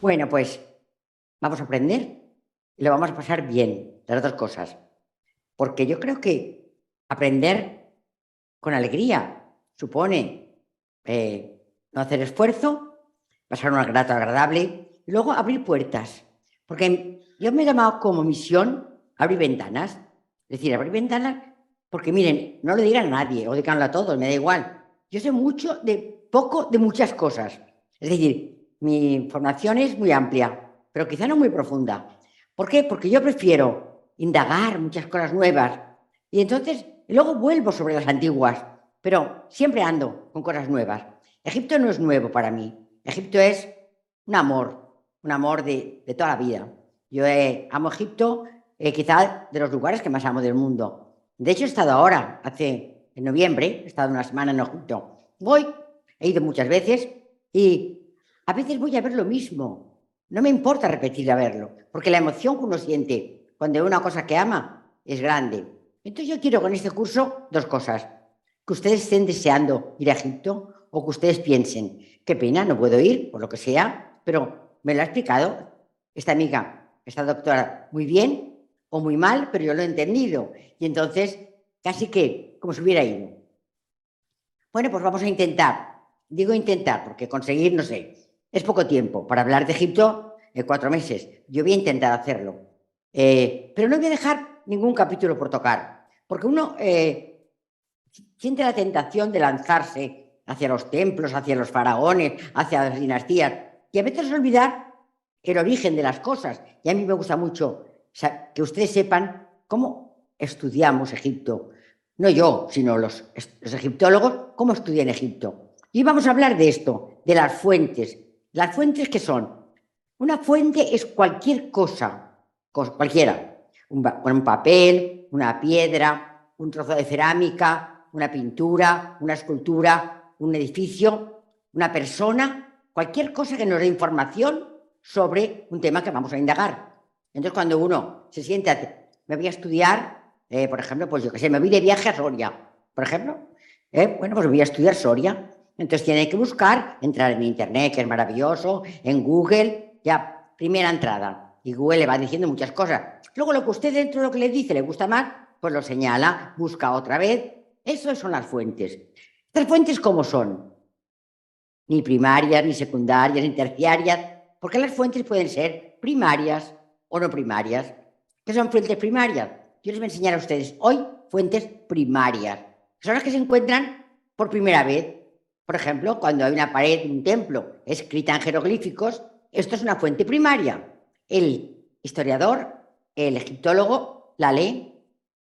Bueno, pues vamos a aprender y lo vamos a pasar bien, las dos cosas. Porque yo creo que aprender con alegría supone no hacer esfuerzo, pasar un rato agradable y luego abrir puertas. Porque yo me he llamado como misión abrir ventanas. Es decir, abrir ventanas porque, miren, no lo digan a nadie o díganlo a todos, me da igual. Yo sé mucho de poco de muchas cosas. Es decir, mi formación es muy amplia, pero quizá no muy profunda. ¿Por qué? Porque yo prefiero indagar muchas cosas nuevas y entonces luego vuelvo sobre las antiguas, pero siempre ando con cosas nuevas. Egipto no es nuevo para mí. Egipto es un amor de toda la vida. Yo amo Egipto, quizá de los lugares que más amo del mundo. De hecho, he estado ahora, en noviembre, he estado una semana en Egipto. He ido muchas veces y a veces voy a ver lo mismo. No me importa repetir a verlo, porque la emoción que uno siente cuando ve una cosa que ama es grande. Entonces yo quiero con este curso dos cosas. Que ustedes estén deseando ir a Egipto o que ustedes piensen, qué pena, no puedo ir, por lo que sea, pero me lo ha explicado esta amiga, esta doctora, muy bien o muy mal, pero yo lo he entendido. Y entonces, casi que, como si hubiera ido. Bueno, pues vamos a intentar. Digo intentar, porque conseguir, no sé, es poco tiempo. Para hablar de Egipto, 4 meses. Yo voy a intentar hacerlo. Pero no voy a dejar ningún capítulo por tocar, porque uno siente la tentación de lanzarse hacia los templos, hacia los faraones, hacia las dinastías, y a veces olvidar el origen de las cosas. Y a mí me gusta mucho que ustedes sepan cómo estudiamos Egipto. No yo, sino los egiptólogos, cómo estudian Egipto. Y vamos a hablar de esto, de las fuentes. ¿Las fuentes qué son? Una fuente es cualquier cosa, cualquiera. Un papel, una piedra, un trozo de cerámica, una pintura, una escultura, un edificio, una persona, cualquier cosa que nos dé información sobre un tema que vamos a indagar. Entonces, cuando uno se siente, me voy a estudiar, por ejemplo, pues yo qué sé, me voy de viaje a Soria, por ejemplo, bueno, pues voy a estudiar Soria. Entonces tiene que buscar, entrar en internet, que es maravilloso, en Google, ya, primera entrada. Y Google le va diciendo muchas cosas. Luego lo que usted dentro de lo que le dice le gusta más, pues lo señala, busca otra vez. Eso son las fuentes. ¿Estas fuentes cómo son? Ni primarias, ni secundarias, ni terciarias, porque las fuentes pueden ser primarias o no primarias. ¿Qué son fuentes primarias? Yo les voy a enseñar a ustedes hoy fuentes primarias. Son las que se encuentran por primera vez. Por ejemplo, cuando hay una pared de un templo escrita en jeroglíficos, esto es una fuente primaria. El historiador, el egiptólogo, la lee,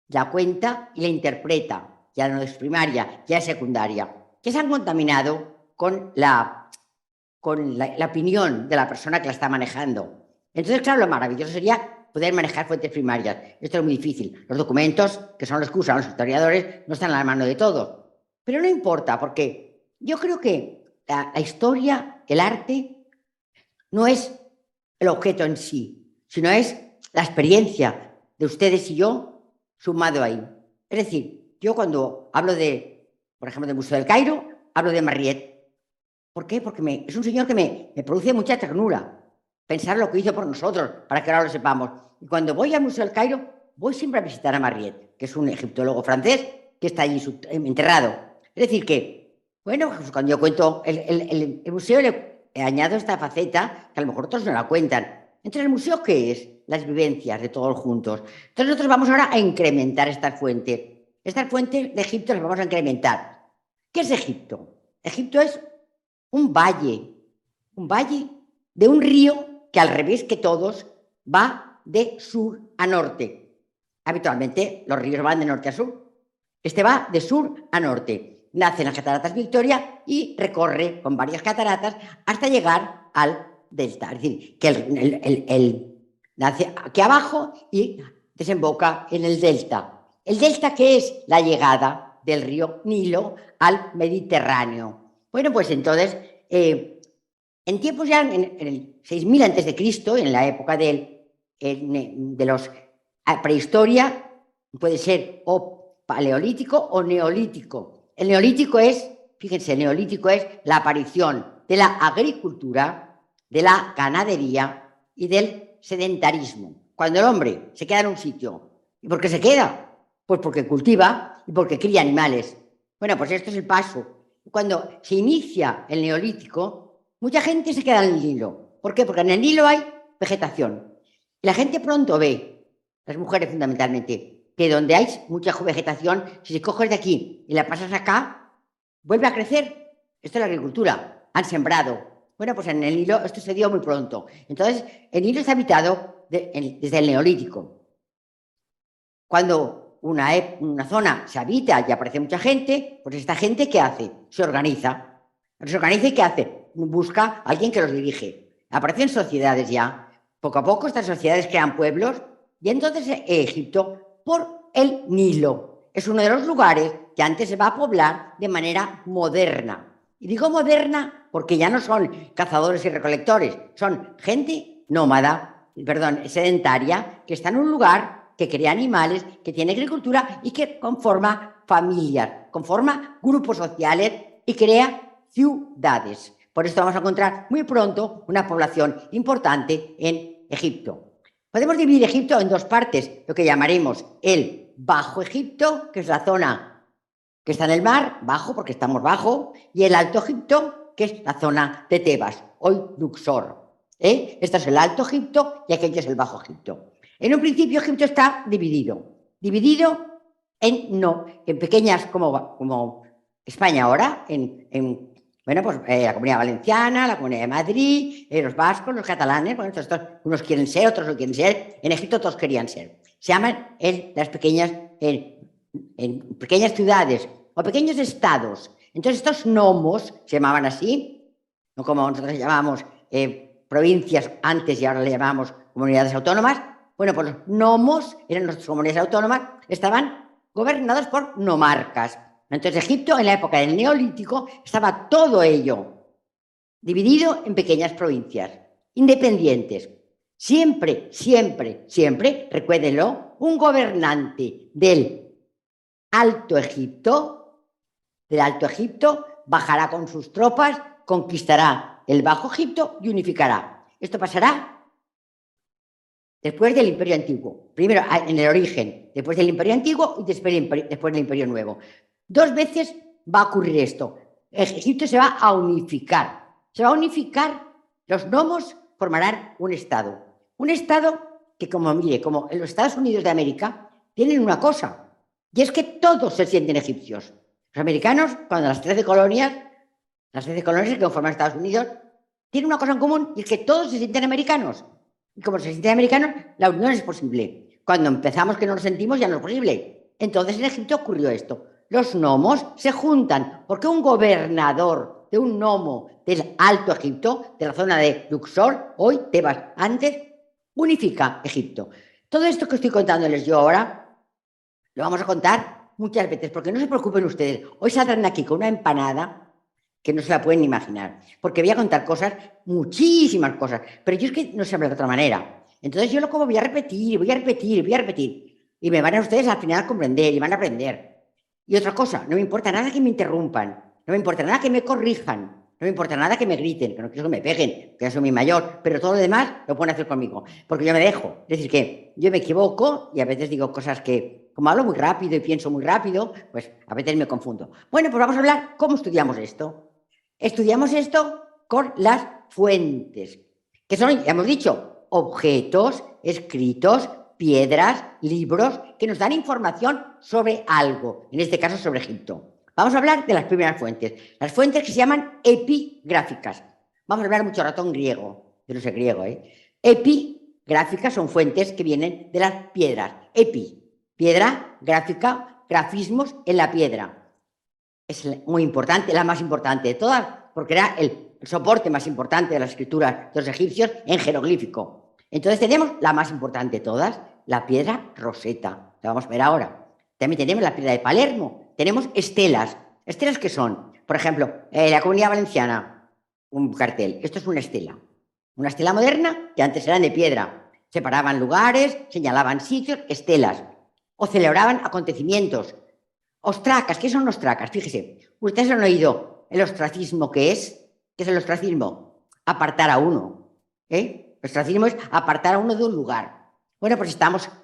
la cuenta y la interpreta. Ya no es primaria, ya es secundaria. Que se han contaminado con la opinión de la persona que la está manejando. Entonces, claro, lo maravilloso sería poder manejar fuentes primarias. Esto es muy difícil. Los documentos, que son los que usan los historiadores, no están a la mano de todos. Pero no importa, porque yo creo que la historia, el arte, no es el objeto en sí, sino es la experiencia de ustedes y yo sumado ahí. Es decir, yo cuando hablo por ejemplo, del Museo del Cairo, hablo de Mariette. ¿Por qué? Porque es un señor que me produce mucha ternura pensar lo que hizo por nosotros, para que ahora lo sepamos. Y cuando voy al Museo del Cairo, voy siempre a visitar a Mariette, que es un egiptólogo francés que está allí enterrado. Es decir, que, bueno, pues cuando yo cuento el museo, le añado esta faceta que a lo mejor otros no la cuentan. Entonces, ¿el museo qué es? Las vivencias de todos juntos. Entonces, nosotros vamos ahora a incrementar estas fuentes. Estas fuentes de Egipto las vamos a incrementar. ¿Qué es Egipto? Egipto es un valle de un río que al revés que todos va de sur a norte. Habitualmente los ríos van de norte a sur. Este va de sur a norte. Nace en las cataratas Victoria y recorre con varias cataratas hasta llegar al delta. Es decir, que nace aquí abajo y desemboca en el delta. ¿El delta qué es? La llegada del río Nilo al Mediterráneo. Bueno, pues entonces, en tiempos ya, en el 6000 a.C., en la época de los prehistoria, puede ser o paleolítico o neolítico. El neolítico es, fíjense, el neolítico es la aparición de la agricultura, de la ganadería y del sedentarismo. Cuando el hombre se queda en un sitio, ¿y por qué se queda? Pues porque cultiva y porque cría animales. Bueno, pues esto es el paso. Cuando se inicia el Neolítico, mucha gente se queda en el Nilo. ¿Por qué? Porque en el Nilo hay vegetación. Y la gente pronto ve, las mujeres fundamentalmente, que donde hay mucha vegetación, si se coges de aquí y la pasas acá, vuelve a crecer. Esto es la agricultura. Han sembrado. Bueno, pues en el Nilo esto se dio muy pronto. Entonces, el Nilo está habitado desde el Neolítico. Cuando una zona se habita y aparece mucha gente, pues esta gente, ¿qué hace? Se organiza. Se organiza y ¿qué hace? Busca a alguien que los dirige. Aparecen sociedades ya. Poco a poco estas sociedades crean pueblos y entonces Egipto, por el Nilo, es uno de los lugares que antes se va a poblar de manera moderna. Y digo moderna porque ya no son cazadores y recolectores, son gente nómada, perdón, sedentaria, que está en un lugar, que crea animales, que tiene agricultura y que conforma familias, conforma grupos sociales y crea ciudades. Por esto vamos a encontrar muy pronto una población importante en Egipto. Podemos dividir Egipto en dos partes, lo que llamaremos el Bajo Egipto, que es la zona que está en el mar, bajo porque estamos bajo, y el Alto Egipto, que es la zona de Tebas, hoy Luxor. Este es el Alto Egipto y aquello es el Bajo Egipto. En un principio Egipto está dividido en pequeñas, como España ahora, bueno, pues la Comunidad Valenciana, la Comunidad de Madrid, los vascos, los catalanes, bueno, estos, unos quieren ser, otros no quieren ser, en Egipto todos querían ser. Se llaman las pequeñas, en pequeñas ciudades o pequeños estados. Entonces estos nomos se llamaban así, no como nosotros llamamos provincias antes y ahora le llamamos comunidades autónomas. Bueno, pues los nomos eran nuestras comunidades autónomas, estaban gobernados por nomarcas. Entonces Egipto en la época del Neolítico estaba todo ello dividido en pequeñas provincias, independientes. Siempre, siempre, siempre, recuérdenlo, un gobernante del Alto Egipto bajará con sus tropas, conquistará el Bajo Egipto y unificará. Esto pasará después del Imperio Antiguo. Primero en el origen, después del Imperio Antiguo y después del Imperio Nuevo. 2 veces va a ocurrir esto. Egipto se va a unificar. Se va a unificar, los nomos formarán un Estado. Un Estado que, como en los Estados Unidos de América, tienen una cosa, y es que todos se sienten egipcios. Los americanos, cuando las 13 colonias que conforman Estados Unidos, tienen una cosa en común, y es que todos se sienten americanos. Y como se sienten americanos, la unión es posible. Cuando empezamos que no nos sentimos, ya no es posible. Entonces en Egipto ocurrió esto. Los nomos se juntan porque un gobernador de un nomo del Alto Egipto, de la zona de Luxor, hoy Tebas, antes, unifica Egipto. Todo esto que estoy contándoles yo ahora, lo vamos a contar muchas veces, porque no se preocupen ustedes. Hoy saldrán aquí con una empanada que no se la pueden imaginar, porque voy a contar cosas, muchísimas cosas, pero yo es que no sé hablar de otra manera. Entonces yo lo como voy a repetir, y me van a ustedes al final a comprender y van a aprender. Y otra cosa, no me importa nada que me interrumpan, no me importa nada que me corrijan, no me importa nada que me griten, que no quiero que me peguen, que yo soy muy mayor, pero todo lo demás lo pueden hacer conmigo, porque yo me dejo. Es decir, que yo me equivoco y a veces digo cosas que, como hablo muy rápido y pienso muy rápido, pues a veces me confundo. Bueno, pues vamos a hablar cómo estudiamos esto. Estudiamos esto con las fuentes, que son, ya hemos dicho, objetos, escritos, piedras, libros, que nos dan información sobre algo, en este caso sobre Egipto. Vamos a hablar de las primeras fuentes, las fuentes que se llaman epigráficas. Vamos a hablar mucho rato en griego, yo no sé griego, Epigráficas son fuentes que vienen de las piedras. Piedra, gráfica, grafismos en la piedra. Es muy importante, la más importante de todas, porque era el soporte más importante de la escritura de los egipcios en jeroglífico. Entonces tenemos la más importante de todas, la piedra Rosetta, la vamos a ver ahora. También tenemos la piedra de Palermo, tenemos estelas. ¿Estelas qué son? Por ejemplo, la Comunidad Valenciana, un cartel, esto es una estela moderna que antes eran de piedra. Separaban lugares, señalaban sitios, estelas, o celebraban acontecimientos. Ostracas, ¿qué son ostracas? Fíjese, ustedes han oído el ostracismo, ¿qué es? ¿Qué es el ostracismo? Apartar a uno. Ostracismo es apartar a uno de un lugar. Bueno, pues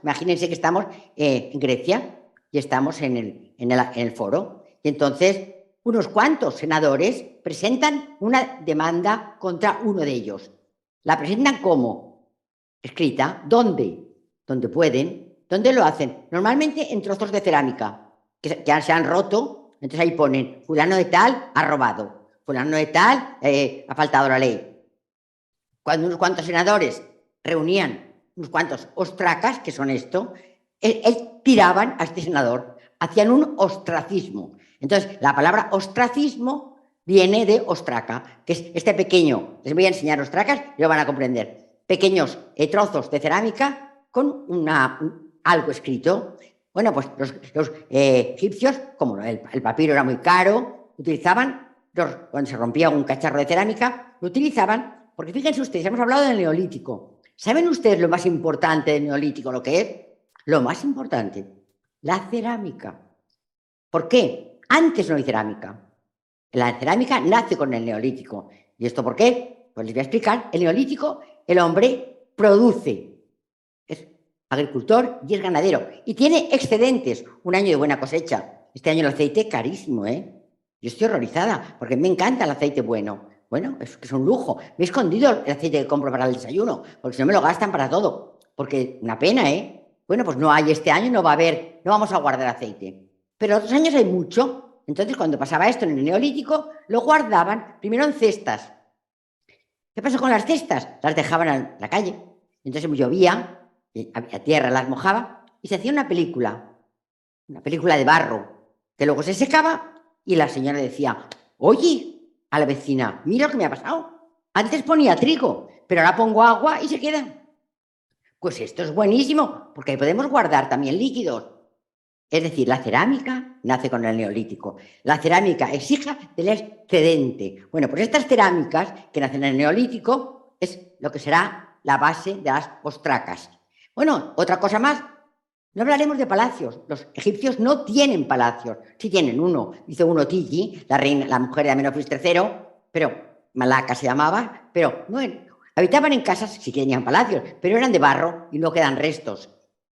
imagínense que estamos en Grecia y estamos en el foro. Y entonces, unos cuantos senadores presentan una demanda contra uno de ellos. ¿La presentan cómo? Escrita. ¿Dónde? Donde pueden. ¿Dónde lo hacen? Normalmente en trozos de cerámica que ya se han roto. Entonces ahí ponen, fulano de tal ha robado, fulano de tal ha faltado la ley. Cuando unos cuantos senadores reunían unos cuantos ostracas, que son esto, tiraban a este senador, hacían un ostracismo. Entonces, la palabra ostracismo viene de ostraca, que es este pequeño, les voy a enseñar ostracas y lo van a comprender, pequeños trozos de cerámica con algo escrito. Bueno, pues los egipcios, como el papiro era muy caro, utilizaban, cuando se rompía un cacharro de cerámica, lo utilizaban. Porque fíjense ustedes, hemos hablado del Neolítico. ¿Saben ustedes lo más importante del Neolítico, lo que es? Lo más importante, la cerámica. ¿Por qué? Antes no hay cerámica. La cerámica nace con el Neolítico. ¿Y esto por qué? Pues les voy a explicar. El Neolítico, el hombre produce. Es agricultor y es ganadero. Y tiene excedentes. Un año de buena cosecha. Este año el aceite carísimo, ¿eh? Yo estoy horrorizada porque me encanta el aceite bueno. Bueno, es que es un lujo. Me he escondido el aceite que compro para el desayuno, porque si no me lo gastan para todo. Porque una pena, ¿eh? Bueno, pues no hay este año, no va a haber, no vamos a guardar aceite. Pero otros años hay mucho. Entonces, cuando pasaba esto en el Neolítico, lo guardaban primero en cestas. ¿Qué pasó con las cestas? Las dejaban en la calle. Entonces llovía, a tierra las mojaba y se hacía una película de barro, que luego se secaba y la señora decía, oye, a la vecina, mira lo que me ha pasado. Antes ponía trigo, pero ahora pongo agua y se queda. Pues esto es buenísimo, porque ahí podemos guardar también líquidos. Es decir, la cerámica nace con el Neolítico. La cerámica es hija del excedente. Bueno, pues estas cerámicas que nacen en el Neolítico es lo que será la base de las ostracas. Bueno, otra cosa más, no hablaremos de palacios. Los egipcios no tienen palacios. Sí tienen uno. Dice uno Tigi, la mujer de Amenofis III, pero Malaca se llamaba, pero no habitaban en casas, sí que tenían palacios, pero eran de barro y no quedan restos.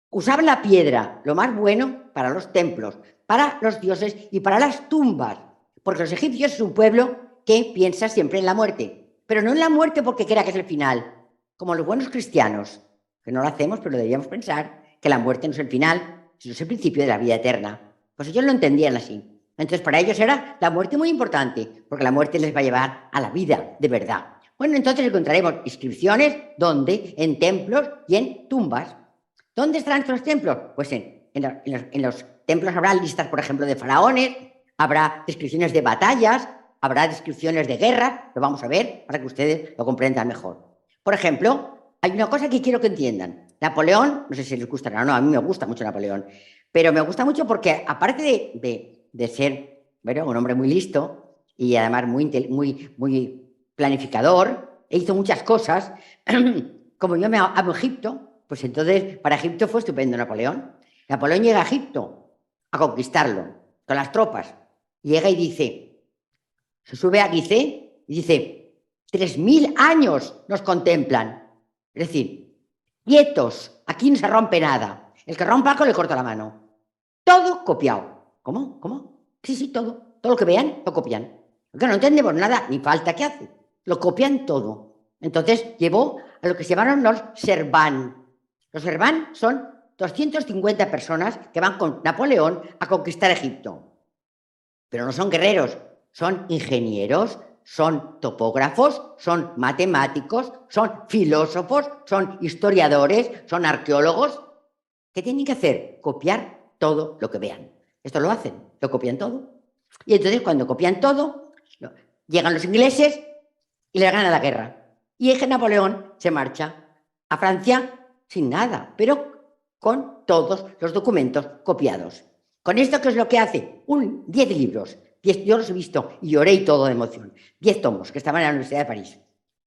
Usaban la piedra, lo más bueno, para los templos, para los dioses y para las tumbas. Porque los egipcios es un pueblo que piensa siempre en la muerte. Pero no en la muerte porque crea que es el final. Como los buenos cristianos, que no lo hacemos, pero deberíamos pensar que la muerte no es el final, sino es el principio de la vida eterna. Pues ellos lo entendían así. Entonces, para ellos era la muerte muy importante, porque la muerte les va a llevar a la vida de verdad. Bueno, entonces encontraremos inscripciones donde, en templos y en tumbas. ¿Dónde estarán estos templos? Pues en los templos habrá listas, por ejemplo, de faraones, habrá descripciones de batallas, habrá descripciones de guerras, lo vamos a ver para que ustedes lo comprendan mejor. Por ejemplo, hay una cosa que quiero que entiendan. Napoleón, no sé si les gustará o no, a mí me gusta mucho Napoleón, pero me gusta mucho porque aparte de ser, bueno, un hombre muy listo y además muy planificador, e hizo muchas cosas, como yo me amo Egipto, pues entonces para Egipto fue estupendo Napoleón. Napoleón llega a Egipto a conquistarlo con las tropas. Llega y dice, se sube a Gizeh y dice, 3000 años nos contemplan. Es decir, quietos, aquí no se rompe nada. El que rompa algo le corta la mano. Todo copiado. ¿Cómo? ¿Cómo? Sí, todo. Todo lo que vean, lo copian. Porque no entendemos nada, ni falta que hace. Lo copian todo. Entonces llevó a lo que se llamaron los Serván. Los Serván son 250 personas que van con Napoleón a conquistar Egipto. Pero no son guerreros, son ingenieros, son topógrafos, son matemáticos, son filósofos, son historiadores, son arqueólogos. ¿Qué tienen que hacer? Copiar todo lo que vean. Esto lo hacen, lo copian todo. Y entonces cuando copian todo, llegan los ingleses y le ganan la guerra. Y es que Napoleón se marcha a Francia sin nada, pero con todos los documentos copiados. ¿Con esto qué es lo que hace? 10 libros. 10, yo los he visto y lloré y todo de emoción. 10 tomos que estaban en la Universidad de París.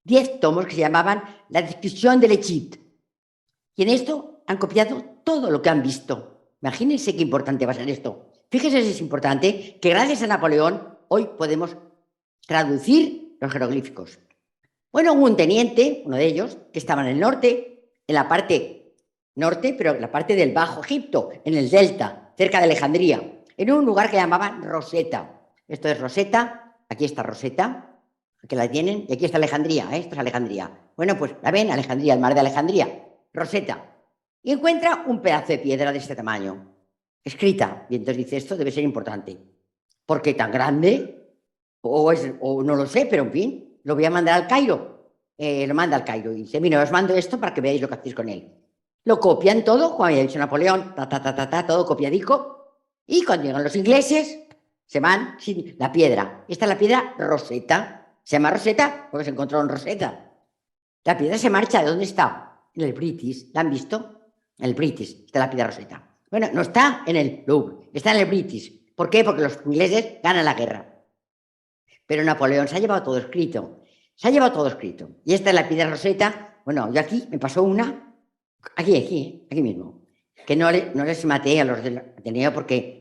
10 tomos que se llamaban La descripción del Egipto. Y en esto han copiado todo lo que han visto. Imagínense qué importante va a ser esto. Fíjense si es importante que gracias a Napoleón hoy podemos traducir los jeroglíficos. Bueno, hubo un teniente, uno de ellos, que estaba en el norte, en la parte norte, pero en la parte del Bajo Egipto, en el delta, cerca de Alejandría, en un lugar que llamaban Rosetta. Esto es Rosetta, aquí está Rosetta, que la tienen, y aquí está Alejandría, ¿eh? Esto es Alejandría. Bueno, pues la ven, Alejandría, el mar de Alejandría, Rosetta. Y encuentra un pedazo de piedra de este tamaño, escrita, y entonces dice, esto debe ser importante. ¿Por qué tan grande? O no lo sé, pero en fin, lo voy a mandar al Cairo. Lo manda al Cairo y dice, mira, os mando esto para que veáis lo que hacéis con él. Lo copian todo, como había dicho Napoleón, todo copiadico, y cuando llegan los ingleses, se van sin la piedra. Esta es la piedra Rosetta. Se llama Rosetta porque se encontró en Rosetta. La piedra se marcha. ¿De dónde está? En el British. ¿La han visto? En el British está la piedra Rosetta. Bueno, no está en el Louvre, está en el British. ¿Por qué? Porque los ingleses ganan la guerra. Pero Napoleón se ha llevado todo escrito. Se ha llevado todo escrito. Y esta es la piedra Rosetta. Bueno, yo aquí me pasó una, aquí mismo, que no les maté a los del Ateneo porque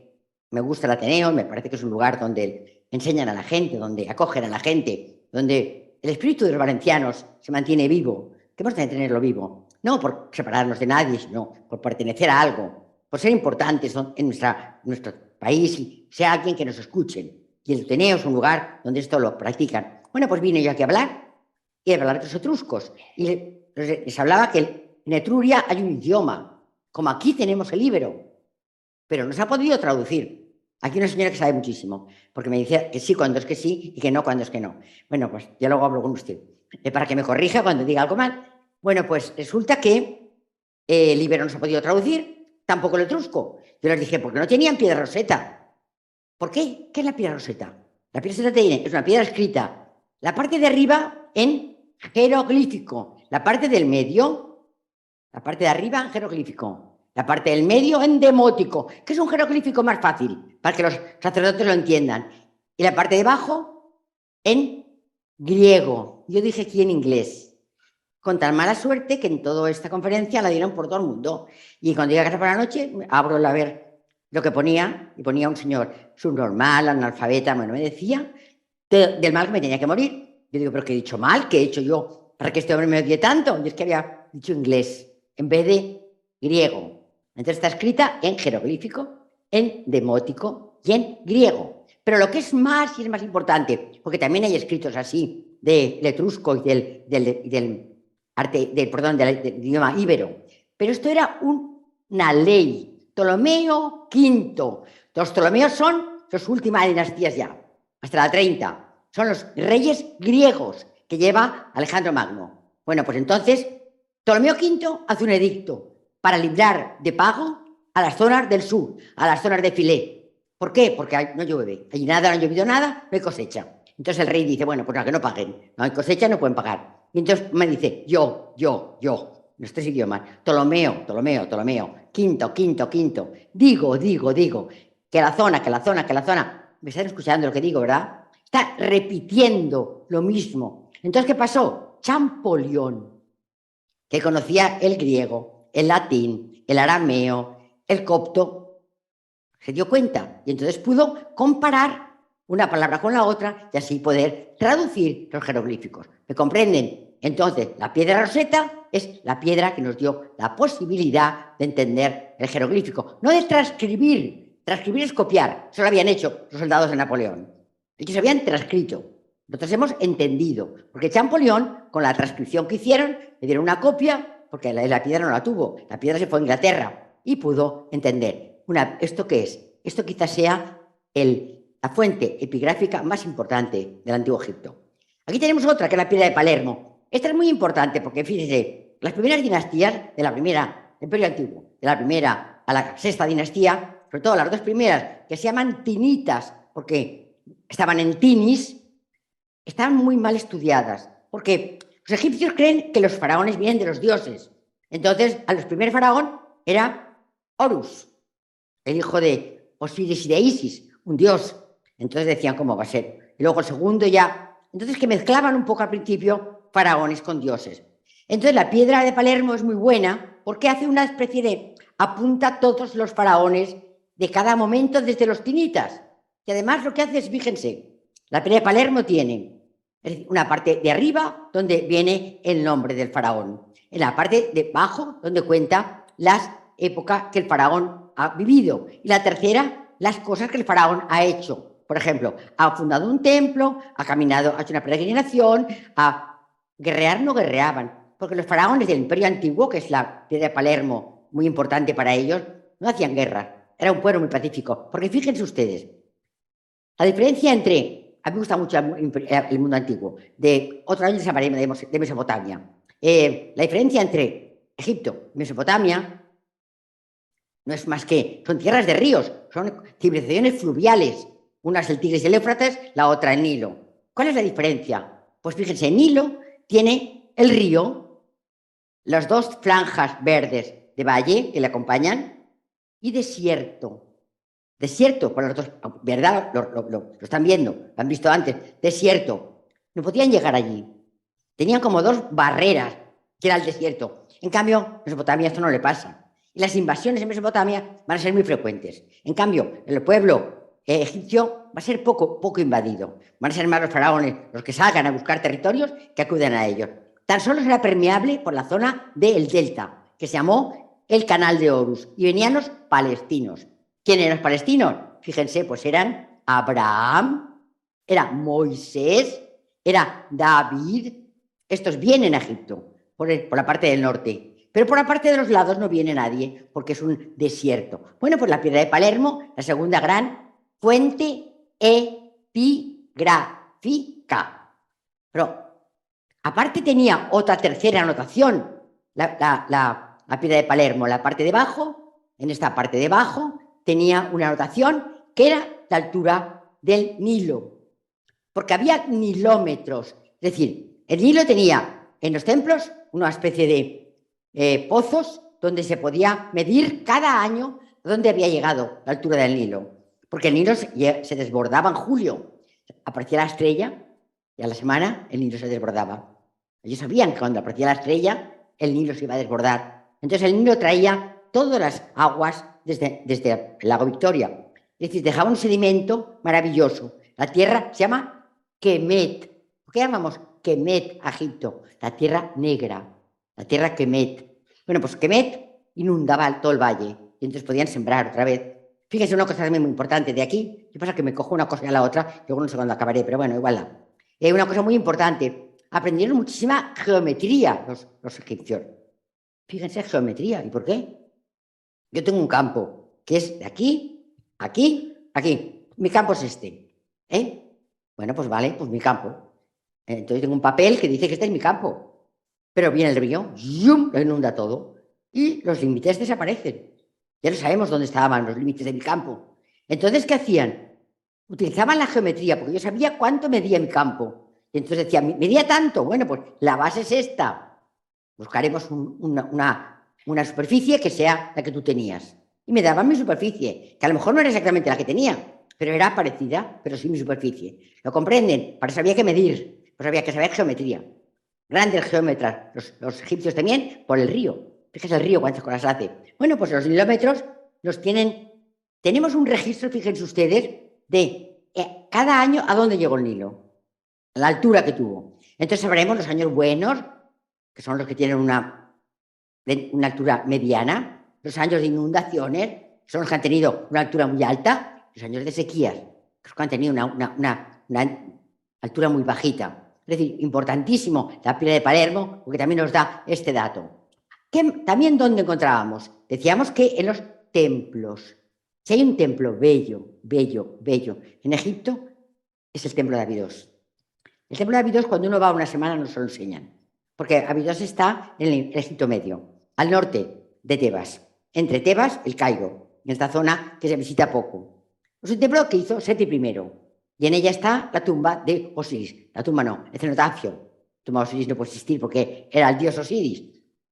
me gusta el Ateneo, me parece que es un lugar donde enseñan a la gente, donde acogen a la gente, donde el espíritu de los valencianos se mantiene vivo. ¿Qué hemos de tenerlo vivo? No por separarnos de nadie, sino por pertenecer a algo, por ser importantes en nuestro país y sea alguien que nos escuchen. Y el Ateneo es un lugar donde esto lo practican. Bueno, pues vine yo aquí a hablar y a hablar de los etruscos. Y les hablaba que en Etruria hay un idioma, como aquí tenemos el íbero, pero no se ha podido traducir. Aquí una señora que sabe muchísimo, porque me dice que sí cuando es que sí y que no cuando es que no. Bueno, pues ya luego hablo con usted, para que me corrija cuando diga algo mal. Bueno, pues resulta que el íbero no se ha podido traducir, tampoco el etrusco. Yo les dije, porque no tenían piedra roseta. ¿Por qué? ¿Qué es la piedra roseta? La piedra roseta es una piedra escrita. La parte de arriba en jeroglífico, la parte del medio, la parte de arriba en jeroglífico, la parte del medio en demótico, que es un jeroglífico más fácil, para que los sacerdotes lo entiendan. Y la parte de abajo en griego. Yo dije aquí en inglés. Con tan mala suerte que en toda esta conferencia la dieron por todo el mundo. Y cuando llegué a casa por la noche, abro a ver lo que ponía, y ponía un señor subnormal, analfabeta, bueno, me decía del mal que me tenía que morir. Yo digo, pero ¿qué he dicho mal? ¿Qué he hecho yo para que este hombre me odie tanto? Y es que había dicho inglés en vez de griego. Entonces está escrita en jeroglífico, en demótico y en griego. Pero lo que es más y es más importante, porque también hay escritos así del etrusco y del idioma íbero, pero esto era una ley. Ptolomeo V. Los Ptolomeos son las últimas dinastías ya, hasta la 30. Son los reyes griegos que lleva Alejandro Magno. Bueno, pues entonces Ptolomeo V hace un edicto para librar de pago a las zonas del sur, a las zonas de Filé. ¿Por qué? Porque no llueve. Allí nada, no ha llovido nada, no hay cosecha. Entonces el rey dice, bueno, pues a que no paguen. No hay cosecha, no pueden pagar. Y entonces me dice, yo, los tres idiomas, Ptolomeo, quinto, digo, que la zona, me están escuchando lo que digo, ¿verdad? Está repitiendo lo mismo. Entonces, ¿qué pasó? Champollion, que conocía el griego, el latín, el arameo, el copto, se dio cuenta y entonces pudo comparar una palabra con la otra y así poder traducir los jeroglíficos. ¿Me comprenden? Entonces, la piedra roseta es la piedra que nos dio la posibilidad de entender el jeroglífico, no de transcribir. Transcribir es copiar, eso lo habían hecho los soldados de Napoleón, y que se habían transcrito. Nosotros hemos entendido, porque Champollion, con la transcripción que hicieron, le dieron una copia, porque la piedra no la tuvo, la piedra se fue a Inglaterra, y pudo entender. ¿Esto qué es? Esto quizás sea la fuente epigráfica más importante del Antiguo Egipto. Aquí tenemos otra, que es la piedra de Palermo. Esta es muy importante porque, fíjense, las primeras dinastías de la primera, del Imperio Antiguo, de la primera a la sexta dinastía, sobre todo las dos primeras, que se llaman tinitas, porque estaban en Tinis, estaban muy mal estudiadas, porque los egipcios creen que los faraones vienen de los dioses. Entonces, a los primeros faraón era Horus, el hijo de Osiris y de Isis, un dios. Entonces decían, ¿cómo va a ser? Y luego el segundo ya. Entonces que mezclaban un poco al principio faraones con dioses. Entonces la piedra de Palermo es muy buena porque hace una especie de apunta todos los faraones de cada momento desde los tinitas. Y además lo que hace es, fíjense, la piedra de Palermo tiene Es decir, una parte de arriba donde viene el nombre del faraón, en la parte de abajo donde cuenta las épocas que el faraón ha vivido, y la tercera, las cosas que el faraón ha hecho. Por ejemplo, ha fundado un templo, ha caminado, ha hecho una peregrinación, a guerrear no guerreaban, porque los faraones del Imperio Antiguo, que es la piedra de Palermo, muy importante para ellos, no hacían guerra, era un pueblo muy pacífico, porque fíjense ustedes, la diferencia entre, a mí me gusta mucho el mundo antiguo, de otro año de Mesopotamia. La diferencia entre Egipto y Mesopotamia no es más que, son tierras de ríos, son civilizaciones fluviales. Una es el Tigris y el Éufrates, la otra el Nilo. ¿Cuál es la diferencia? Pues fíjense, el Nilo tiene el río, las dos franjas verdes de valle que le acompañan y desierto. Desierto, por los dos, ¿verdad? Lo están viendo, lo han visto antes. Desierto. No podían llegar allí. Tenían como dos barreras, que era el desierto. En cambio, en Mesopotamia esto no le pasa. Y las invasiones en Mesopotamia van a ser muy frecuentes. En cambio, el pueblo egipcio va a ser poco invadido. Van a ser más los faraones los que salgan a buscar territorios que acuden a ellos. Tan solo será permeable por la zona del delta, que se llamó el Canal de Horus, y venían los palestinos. ¿Quién eran los palestinos? Fíjense, pues eran Abraham, era Moisés, era David. Estos vienen a Egipto, por la parte del norte. Pero por la parte de los lados no viene nadie, porque es un desierto. Bueno, pues la piedra de Palermo, la segunda gran fuente epigráfica. Pero aparte tenía otra tercera anotación, la piedra de Palermo, la parte de abajo, en esta parte de abajo, tenía una anotación que era la altura del Nilo, porque había nilómetros, es decir, el Nilo tenía en los templos una especie de pozos donde se podía medir cada año dónde había llegado la altura del Nilo, porque el Nilo se desbordaba en julio, aparecía la estrella y a la semana el Nilo se desbordaba. Ellos sabían que cuando aparecía la estrella el Nilo se iba a desbordar. Entonces el Nilo traía todas las aguas desde el lago Victoria. Es decir, dejaba un sedimento maravilloso. La tierra se llama Kemet. ¿Por qué llamamos Kemet a Egipto? La tierra negra, la tierra Kemet. Bueno, pues Kemet inundaba todo el valle y entonces podían sembrar otra vez. Fíjense una cosa también muy importante de aquí. ¿Qué pasa? Que me cojo una cosa y a la otra, luego no sé cuándo acabaré, pero bueno, igual. Una cosa muy importante. Aprendieron muchísima geometría los egipcios. Fíjense, geometría. ¿Y por qué? Yo tengo un campo que es de aquí, aquí, aquí. Mi campo es este. Bueno, pues vale, pues mi campo. Entonces tengo un papel que dice que este es mi campo. Pero viene el río, ¡zum!, lo inunda todo. Y los límites desaparecen. Ya no sabemos dónde estaban los límites de mi campo. Entonces, ¿qué hacían? Utilizaban la geometría, porque yo sabía cuánto medía mi campo. Y entonces decían, medía tanto. Bueno, pues la base es esta. Buscaremos una superficie que sea la que tú tenías. Y me daban mi superficie, que a lo mejor no era exactamente la que tenía, pero era parecida, pero sí mi superficie. ¿Lo comprenden? Para eso había que medir, pues había que saber geometría. Grandes geómetras, los egipcios también, por el río. Fíjese el río cuántas cosas hace. Bueno, pues los kilómetros los tienen. Tenemos un registro, fíjense ustedes, de cada año a dónde llegó el Nilo, a la altura que tuvo. Entonces sabremos los años buenos, que son los que tienen una altura mediana, los años de inundaciones, son los que han tenido una altura muy alta, los años de sequías, los que han tenido una altura muy bajita. Es decir, importantísimo la piedra de Palermo, porque también nos da este dato. También, ¿dónde encontrábamos? Decíamos que en los templos. Si hay un templo bello, bello, bello en Egipto, es el templo de Abidos. El templo de Abidos, cuando uno va una semana, nos lo enseñan, porque Abidos está en el Egipto Medio, al norte de Tebas, entre Tebas y el Cairo, en esta zona que se visita poco. Es un templo que hizo Seti I, y en ella está la tumba de Osiris. La tumba no, el cenotafio. La tumba de Osiris no puede existir porque era el dios Osiris,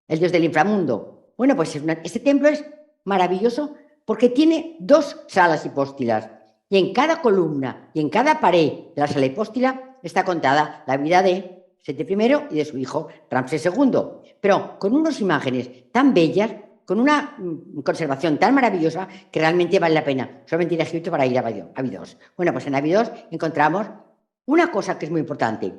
el dios del inframundo. Bueno, pues este templo es maravilloso porque tiene dos salas hipóstilas, y en cada columna y en cada pared de la sala hipóstila está contada la vida de Seti I y de su hijo Ramsés II, pero con unas imágenes tan bellas, con una conservación tan maravillosa, que realmente vale la pena solamente ir a Egipto para ir a Abidos. Bueno, pues en Abidos encontramos una cosa que es muy importante.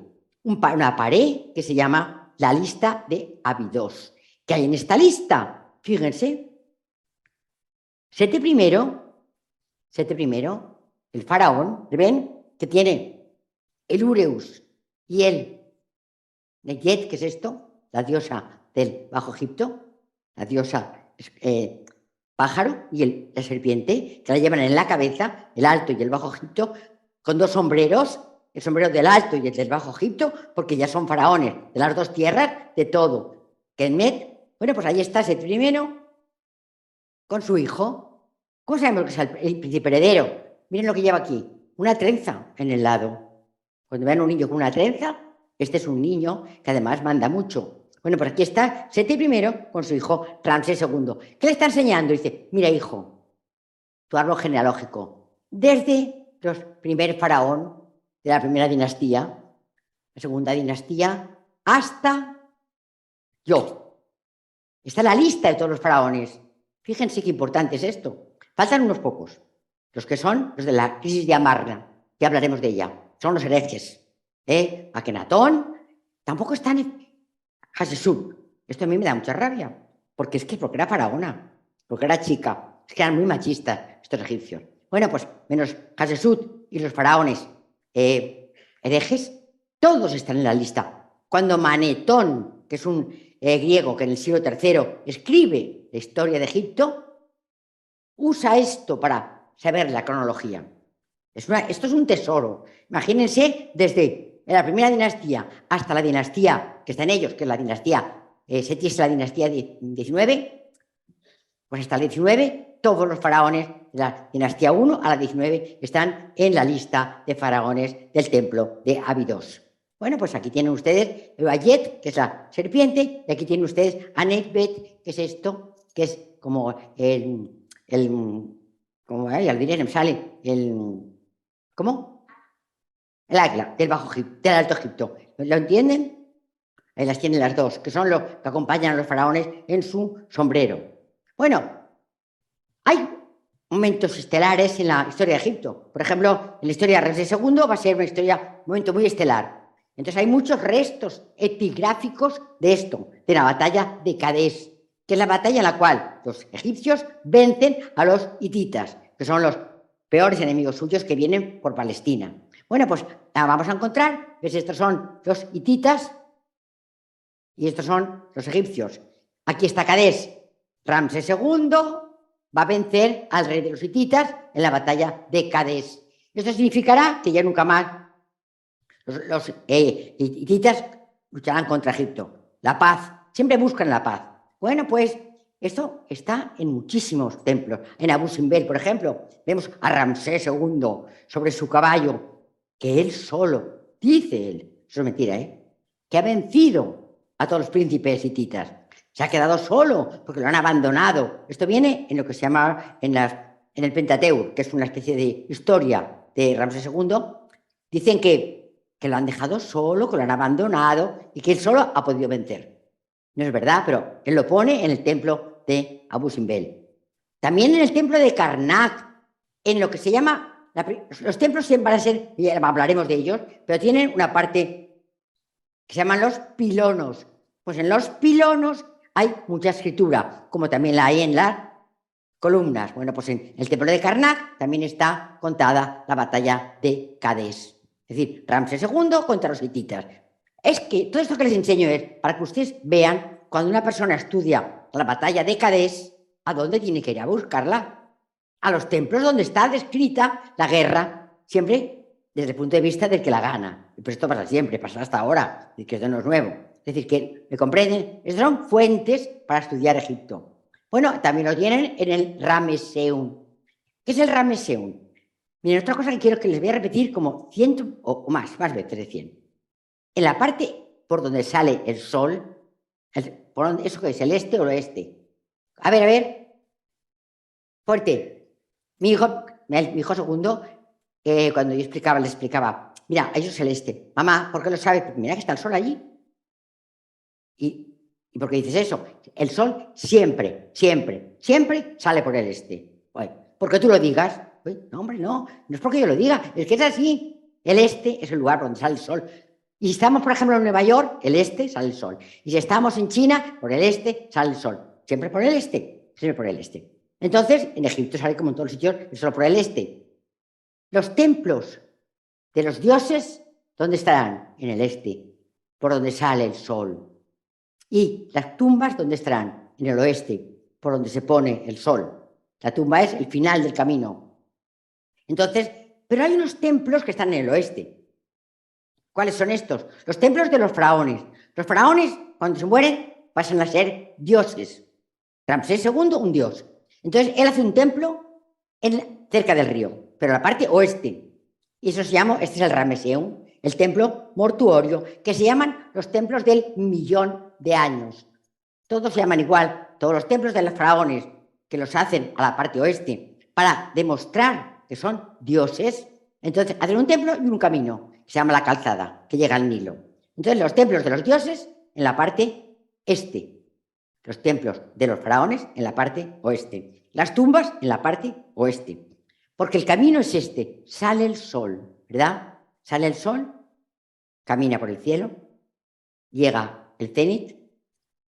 una pared que se llama la lista de Abidos. ¿Qué hay en esta lista? Fíjense. Sete I, el faraón, ¿ven? Que tiene el Ureus y el Neyet, ¿qué es esto? La diosa del Bajo Egipto, la diosa pájaro y la serpiente, que la llevan en la cabeza, el Alto y el Bajo Egipto, con dos sombreros, el sombrero del Alto y el del Bajo Egipto, porque ya son faraones de las dos tierras, de todo. Kenmet, bueno, pues ahí está Set I con su hijo. ¿Cómo sabemos que es el príncipe heredero? Miren lo que lleva aquí, una trenza en el lado. Cuando vean un niño con una trenza, este es un niño que además manda mucho. Bueno, pues aquí está Seti I con su hijo Ramsés II. ¿Qué le está enseñando? Dice, mira hijo, tu árbol genealógico, desde los primer faraón de la primera dinastía, la segunda dinastía, hasta yo. Está la lista de todos los faraones. Fíjense qué importante es esto. Faltan unos pocos, los que son los de la crisis de Amarna, ya hablaremos de ella. Son los herejes. Akenatón, tampoco están Hatshepsut. Esto a mí me da mucha rabia, porque era faraona, porque era chica, es que eran muy machistas estos egipcios. Bueno, pues menos Hatshepsut y los faraones herejes, todos están en la lista. Cuando Manetón, que es un griego que en el siglo III escribe la historia de Egipto, usa esto para saber la cronología. Esto es un tesoro. Imagínense desde la primera dinastía hasta la dinastía que está en ellos, que es la dinastía Seti, es la dinastía 19, pues hasta la 19, todos los faraones de la dinastía 1 a la 19 están en la lista de faraones del templo de Abidos. Bueno, pues aquí tienen ustedes Ayet, que es la serpiente, y aquí tienen ustedes Anekbet, que es esto, que es como como al diré, me sale ¿cómo? El águila del Bajo Egipto, del Alto Egipto. ¿Lo entienden? Ahí las tienen las dos, que son los que acompañan a los faraones en su sombrero. Bueno, hay momentos estelares en la historia de Egipto. Por ejemplo, en la historia de Ramsés II va a ser un momento muy estelar. Entonces hay muchos restos epigráficos de esto, de la batalla de Cadés, que es la batalla en la cual los egipcios vencen a los hititas, que son los peores enemigos suyos que vienen por Palestina. Bueno, pues vamos a encontrar, ¿ves? Estos son los hititas y estos son los egipcios. Aquí está Cadés. Ramsés II va a vencer al rey de los hititas en la batalla de Cadés. Esto significará que ya nunca más los hititas lucharán contra Egipto. La paz, siempre buscan la paz. Bueno, pues esto está en muchísimos templos. En Abu Simbel, por ejemplo, vemos a Ramsés II sobre su caballo, que él solo, dice él, eso es mentira, que ha vencido a todos los príncipes hititas. Se ha quedado solo porque lo han abandonado. Esto viene en lo que se llama en el Pentateuco, que es una especie de historia de Ramsés II. Dicen que lo han dejado solo, que lo han abandonado y que él solo ha podido vencer. No es verdad, pero él lo pone en el templo de Abu Simbel. También en el templo de Karnak, en lo que se llama... los templos siempre van a ser, ya hablaremos de ellos, pero tienen una parte que se llaman los pilonos. Pues en los pilonos hay mucha escritura, como también la hay en las columnas. Bueno, pues en el templo de Karnak también está contada la batalla de Cadés. Es decir, Ramsés II contra los hititas. Es que todo esto que les enseño es para que ustedes vean cuando una persona estudia la batalla de Cadés, ¿a dónde tiene que ir a buscarla? A los templos donde está descrita la guerra, siempre desde el punto de vista del que la gana. Pero esto pasa siempre, pasa hasta ahora, y que esto no es nuevo. Es decir, que me comprenden, estas son fuentes para estudiar Egipto. Bueno, también lo tienen en el Rameseum. ¿Qué es el Rameseum? Miren, otra cosa que quiero que les voy a repetir como 100 o más veces de 100. En la parte por donde sale el sol, por donde, ¿eso qué es? ¿El este o el oeste? A ver. Fuerte. Mi hijo segundo, cuando yo le explicaba, mira, eso es el este. Mamá, ¿por qué lo sabes? Porque mira que está el sol allí. ¿Y por qué dices eso? El sol siempre sale por el este. Bueno, porque tú lo digas. No, hombre, no es porque yo lo diga, es que es así. El este es el lugar donde sale el sol. Y si estamos, por ejemplo, en Nueva York, el este sale el sol. Y si estamos en China, por el este sale el sol. Siempre por el este, siempre por el este. Entonces, en Egipto sale como en todos los sitios, solo por el este. Los templos de los dioses, ¿dónde estarán? En el este, por donde sale el sol. Y las tumbas, ¿dónde estarán? En el oeste, por donde se pone el sol. La tumba es el final del camino. Entonces, pero hay unos templos que están en el oeste. ¿Cuáles son estos? Los templos de los faraones. Los faraones, cuando se mueren, pasan a ser dioses. Ramsés II, un dios. Entonces, él hace un templo cerca del río, pero la parte oeste. Y eso se llama, este es el Ramesseum, el templo mortuorio, que se llaman los templos del 1.000.000 de años. Todos se llaman igual, todos los templos de los faraones, que los hacen a la parte oeste, para demostrar que son dioses. Entonces, hacen un templo y un camino, que se llama la calzada, que llega al Nilo. Entonces, los templos de los dioses en la parte este. Los templos de los faraones en la parte oeste. Las tumbas en la parte oeste. Porque el camino es este. Sale el sol, ¿verdad? Sale el sol, camina por el cielo, llega el cenit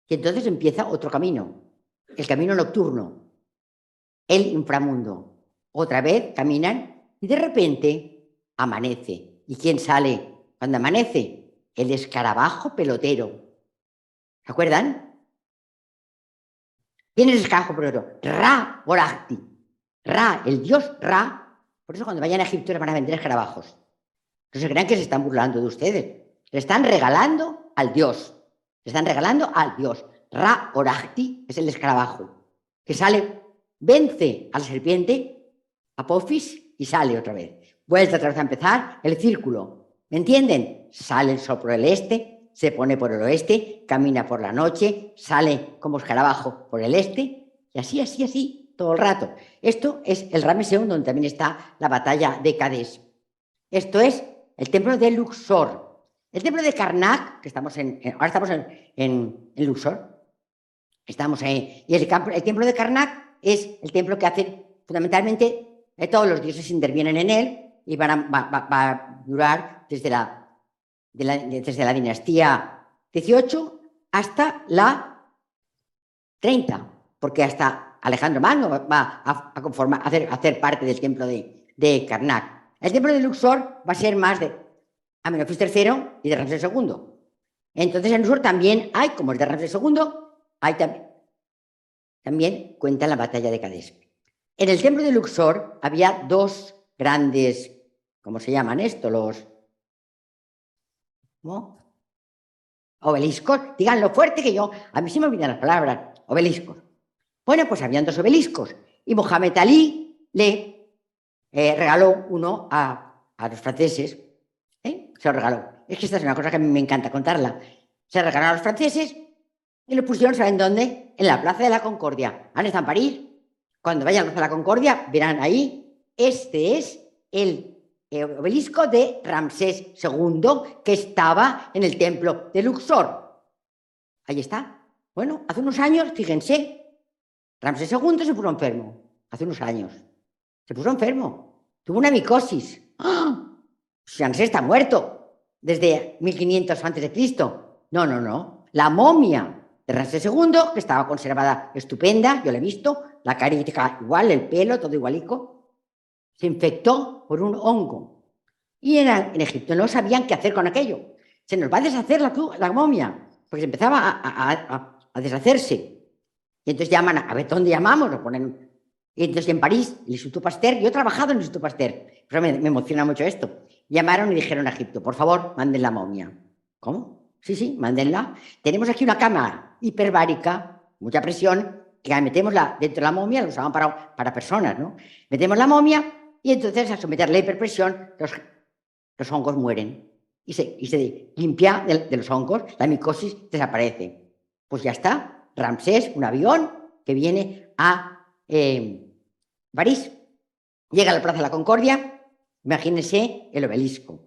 y entonces empieza otro camino. El camino nocturno. El inframundo. Otra vez caminan y de repente amanece. ¿Y quién sale cuando amanece? El escarabajo pelotero. ¿Se acuerdan? ¿Quién es el escarabajo pelotero? Ra Oracti. Ra, el dios Ra. Por eso cuando vayan a Egipto les van a vender escarabajos. No se crean que se están burlando de ustedes. Le están regalando al dios. Le están regalando al dios. Ra Oracti es el escarabajo. Que sale, vence a la serpiente, Apophis, y sale otra vez. Vuelta otra vez a empezar el círculo. ¿Me entienden? Sale el sol por el este, se pone por el oeste, camina por la noche, sale como escarabajo por el este, y así, así, así, todo el rato. Esto es el Ramesseum, donde también está la batalla de Cadés. Esto es el templo de Luxor. El templo de Karnak, que ahora estamos en Luxor, estamos ahí, y el templo de Karnak es el templo que hacen fundamentalmente, todos los dioses intervienen en él y va a durar desde la dinastía 18 hasta la 30, porque hasta Alejandro Magno va a hacer parte del templo de Karnak. El templo de Luxor va a ser más de Amenofis III y de Ramsés II. Entonces en Luxor también hay, como el de Ramsés II, hay también cuenta la batalla de Cadés. En el templo de Luxor había dos grandes, ¿cómo se llaman esto? ¿Cómo? Obeliscos. Díganlo fuerte que a mí se me olvidan las palabras. Obeliscos. Bueno, pues habían dos obeliscos. Y Mohamed Ali le regaló uno a los franceses. Se lo regaló. Es que esta es una cosa que a mí me encanta contarla. Se regaló a los franceses y lo pusieron, ¿saben dónde? En la Plaza de la Concordia. ¿Han estado en París? Cuando vayan a la Plaza de la Concordia, verán ahí, este es el obelisco de Ramsés II, que estaba en el templo de Luxor. Ahí está. Bueno, hace unos años, fíjense, Ramsés II se puso enfermo. Hace unos años. Se puso enfermo. Tuvo una micosis. ¡Ah! Ramsés está muerto desde 1500 a.C. No. La momia de Ramsés II, que estaba conservada estupenda, yo la he visto, la carita igual, el pelo, todo igualico, se infectó por un hongo. Y en Egipto no sabían qué hacer con aquello. Se nos va a deshacer la momia, porque se empezaba a deshacerse. Y entonces llaman, a ver, ¿dónde llamamos? Lo ponen. Y entonces en París, el Instituto Pasteur, yo he trabajado en el Instituto Pasteur, pero me emociona mucho esto. Llamaron y dijeron a Egipto, por favor, manden la momia. ¿Cómo? Sí, mándenla. Tenemos aquí una cámara hiperbárica, mucha presión, que metemos dentro de la momia, lo usaban para personas, ¿no? Metemos la momia y entonces al someter la hiperpresión, los hongos mueren. Y se limpia de los hongos, la micosis desaparece. Pues ya está, Ramsés, un avión que viene a París. Llega a la Plaza de la Concordia, imagínense el obelisco.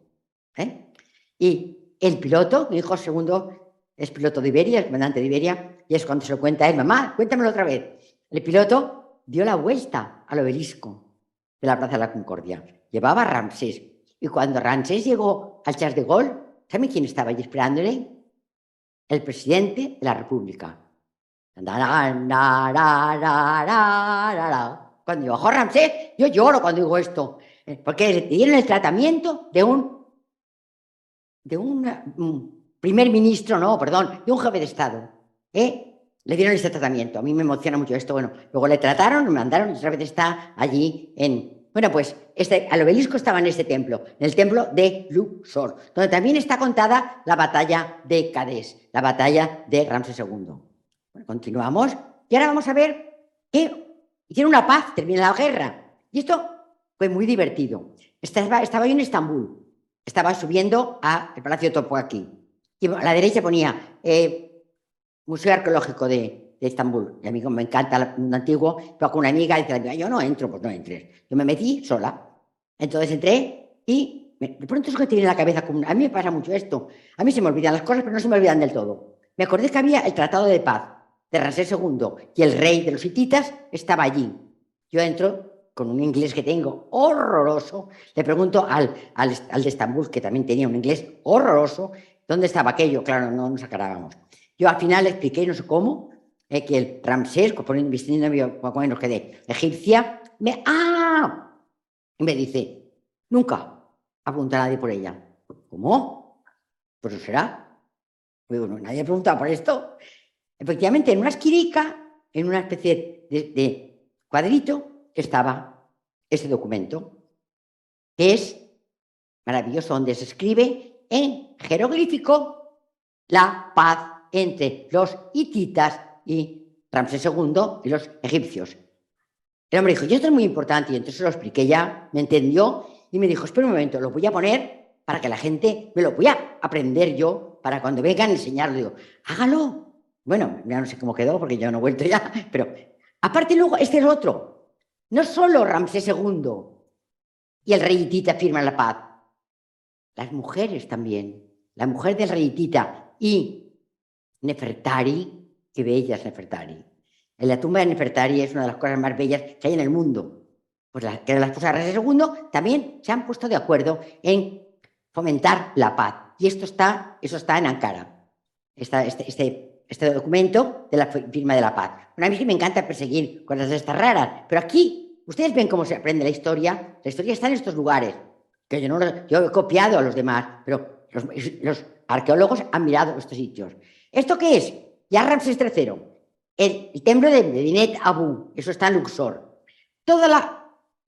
Y el piloto, mi hijo segundo es piloto de Iberia, el comandante de Iberia, y es cuando se lo cuenta a él, mamá, cuéntamelo otra vez. El piloto dio la vuelta al obelisco de la Plaza de la Concordia. Llevaba a Ramsés. Y cuando Ramsés llegó al Charles de Gaulle, ¿saben quién estaba allí esperándole? El presidente de la República. Cuando bajó Ramsés, yo lloro cuando digo esto, porque le dieron el tratamiento de un primer ministro, no, perdón, de un jefe de Estado. Le dieron este tratamiento. A mí me emociona mucho esto. Bueno, luego le trataron, me mandaron y otra vez está allí en... Bueno, pues el obelisco estaba en este templo, en el templo de Luxor, donde también está contada la batalla de Cadés, la batalla de Ramsés II. Bueno, continuamos y ahora vamos a ver que hicieron una paz, terminó la guerra. Y esto fue muy divertido. Estaba yo en Estambul, estaba subiendo al Palacio Topkapı y a la derecha ponía Museo Arqueológico de Estambul. Y a mí me encanta un antiguo, pero con una amiga dice, yo no entro, pues no entres. Yo me metí sola. Entonces entré y de pronto es que tiene en la cabeza, a mí me pasa mucho esto. A mí se me olvidan las cosas, pero no se me olvidan del todo. Me acordé que había el Tratado de Paz de Ramsés II y el rey de los hititas estaba allí. Yo entro con un inglés que tengo horroroso, le pregunto al de Estambul, que también tenía un inglés horroroso, ¿dónde estaba aquello? Claro, no nos aclarábamos. Yo al final le expliqué, no sé cómo, que el Ramsés, vistiéndome con los que de egipcia, y me dice, nunca apunta a nadie por ella. ¿Cómo? Pues no será. Bueno, nadie ha preguntado por esto. Efectivamente, en una esquirica, en una especie de cuadrito, estaba ese documento, que es maravilloso, donde se escribe en jeroglífico la paz entre los hititas y Ramsés II y los egipcios. El hombre dijo, y esto es muy importante, y entonces se lo expliqué ya, me entendió, y me dijo, espera un momento, lo voy a poner para que la gente, me lo voy a aprender yo, para cuando vengan a enseñarlo. Digo, hágalo. Bueno, ya no sé cómo quedó, porque yo no he vuelto ya, pero aparte luego, este es otro. No solo Ramsés II y el rey hitita firman la paz, las mujeres también. La mujer del rey hitita y Nefertari, qué bella es Nefertari. En la tumba de Nefertari es una de las cosas más bellas que hay en el mundo. Pues que era la esposa de Ramsés II, también se han puesto de acuerdo en fomentar la paz. Y eso está en Ankara. Este documento de la firma de la paz. Bueno, a mí sí me encanta perseguir cosas de estas raras, pero aquí ustedes ven cómo se aprende la historia. La historia está en estos lugares, que yo he copiado a los demás, pero los arqueólogos han mirado estos sitios. ¿Esto qué es? Ya Ramsés III, el templo de Medinet Abu, eso está en Luxor.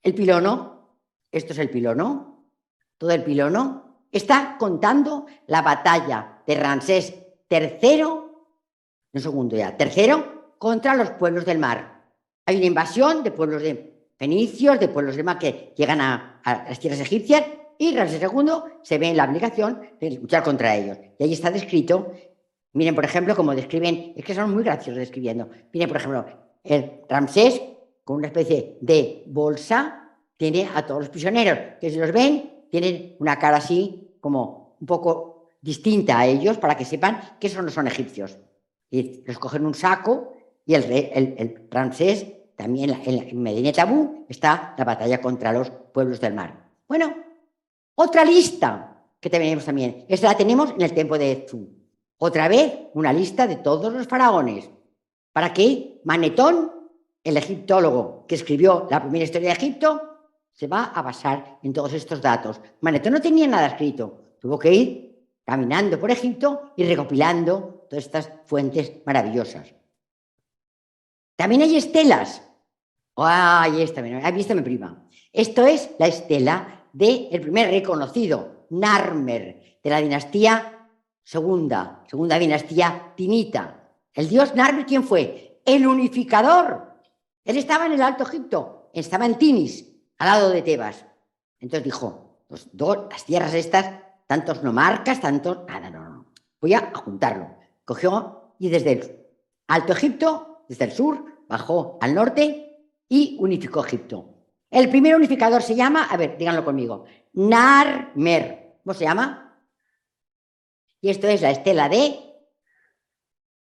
El pilono, esto es el pilono, todo el pilono está contando la batalla de Ramsés III, un segundo ya, tercero, contra los pueblos del mar. Hay una invasión de pueblos de fenicios, de pueblos del mar que llegan a las tierras egipcias y Ramsés II se ve en la obligación de luchar contra ellos. Y ahí está descrito. Miren, por ejemplo, cómo describen, es que son muy graciosos describiendo. Miren, por ejemplo, el Ramsés, con una especie de bolsa, tiene a todos los prisioneros, que si los ven, tienen una cara así, como un poco distinta a ellos, para que sepan que esos no son egipcios. Y los cogen un saco, y el Ramsés, también en Medinet Abu, está la batalla contra los pueblos del mar. Bueno, otra lista que tenemos también, esta la tenemos en el templo de Edfu. Otra vez, una lista de todos los faraones, para que Manetón, el egiptólogo que escribió la primera historia de Egipto, se va a basar en todos estos datos. Manetón no tenía nada escrito, tuvo que ir caminando por Egipto y recopilando todas estas fuentes maravillosas. También hay estelas. ¡Ay, esta mi prima! Esto es la estela del primer rey conocido, Narmer, de la dinastía segunda dinastía tinita. El dios Narmer, ¿quién fue? El unificador. Él estaba en el Alto Egipto, estaba en Tinis, al lado de Tebas. Entonces dijo, las tierras estas, tantos nomarcas, nada, no. Voy a juntarlo. Cogió y desde el Alto Egipto, desde el sur, bajó al norte y unificó Egipto. El primer unificador se llama, a ver, díganlo conmigo, Narmer. ¿Cómo se llama? Y esto es la estela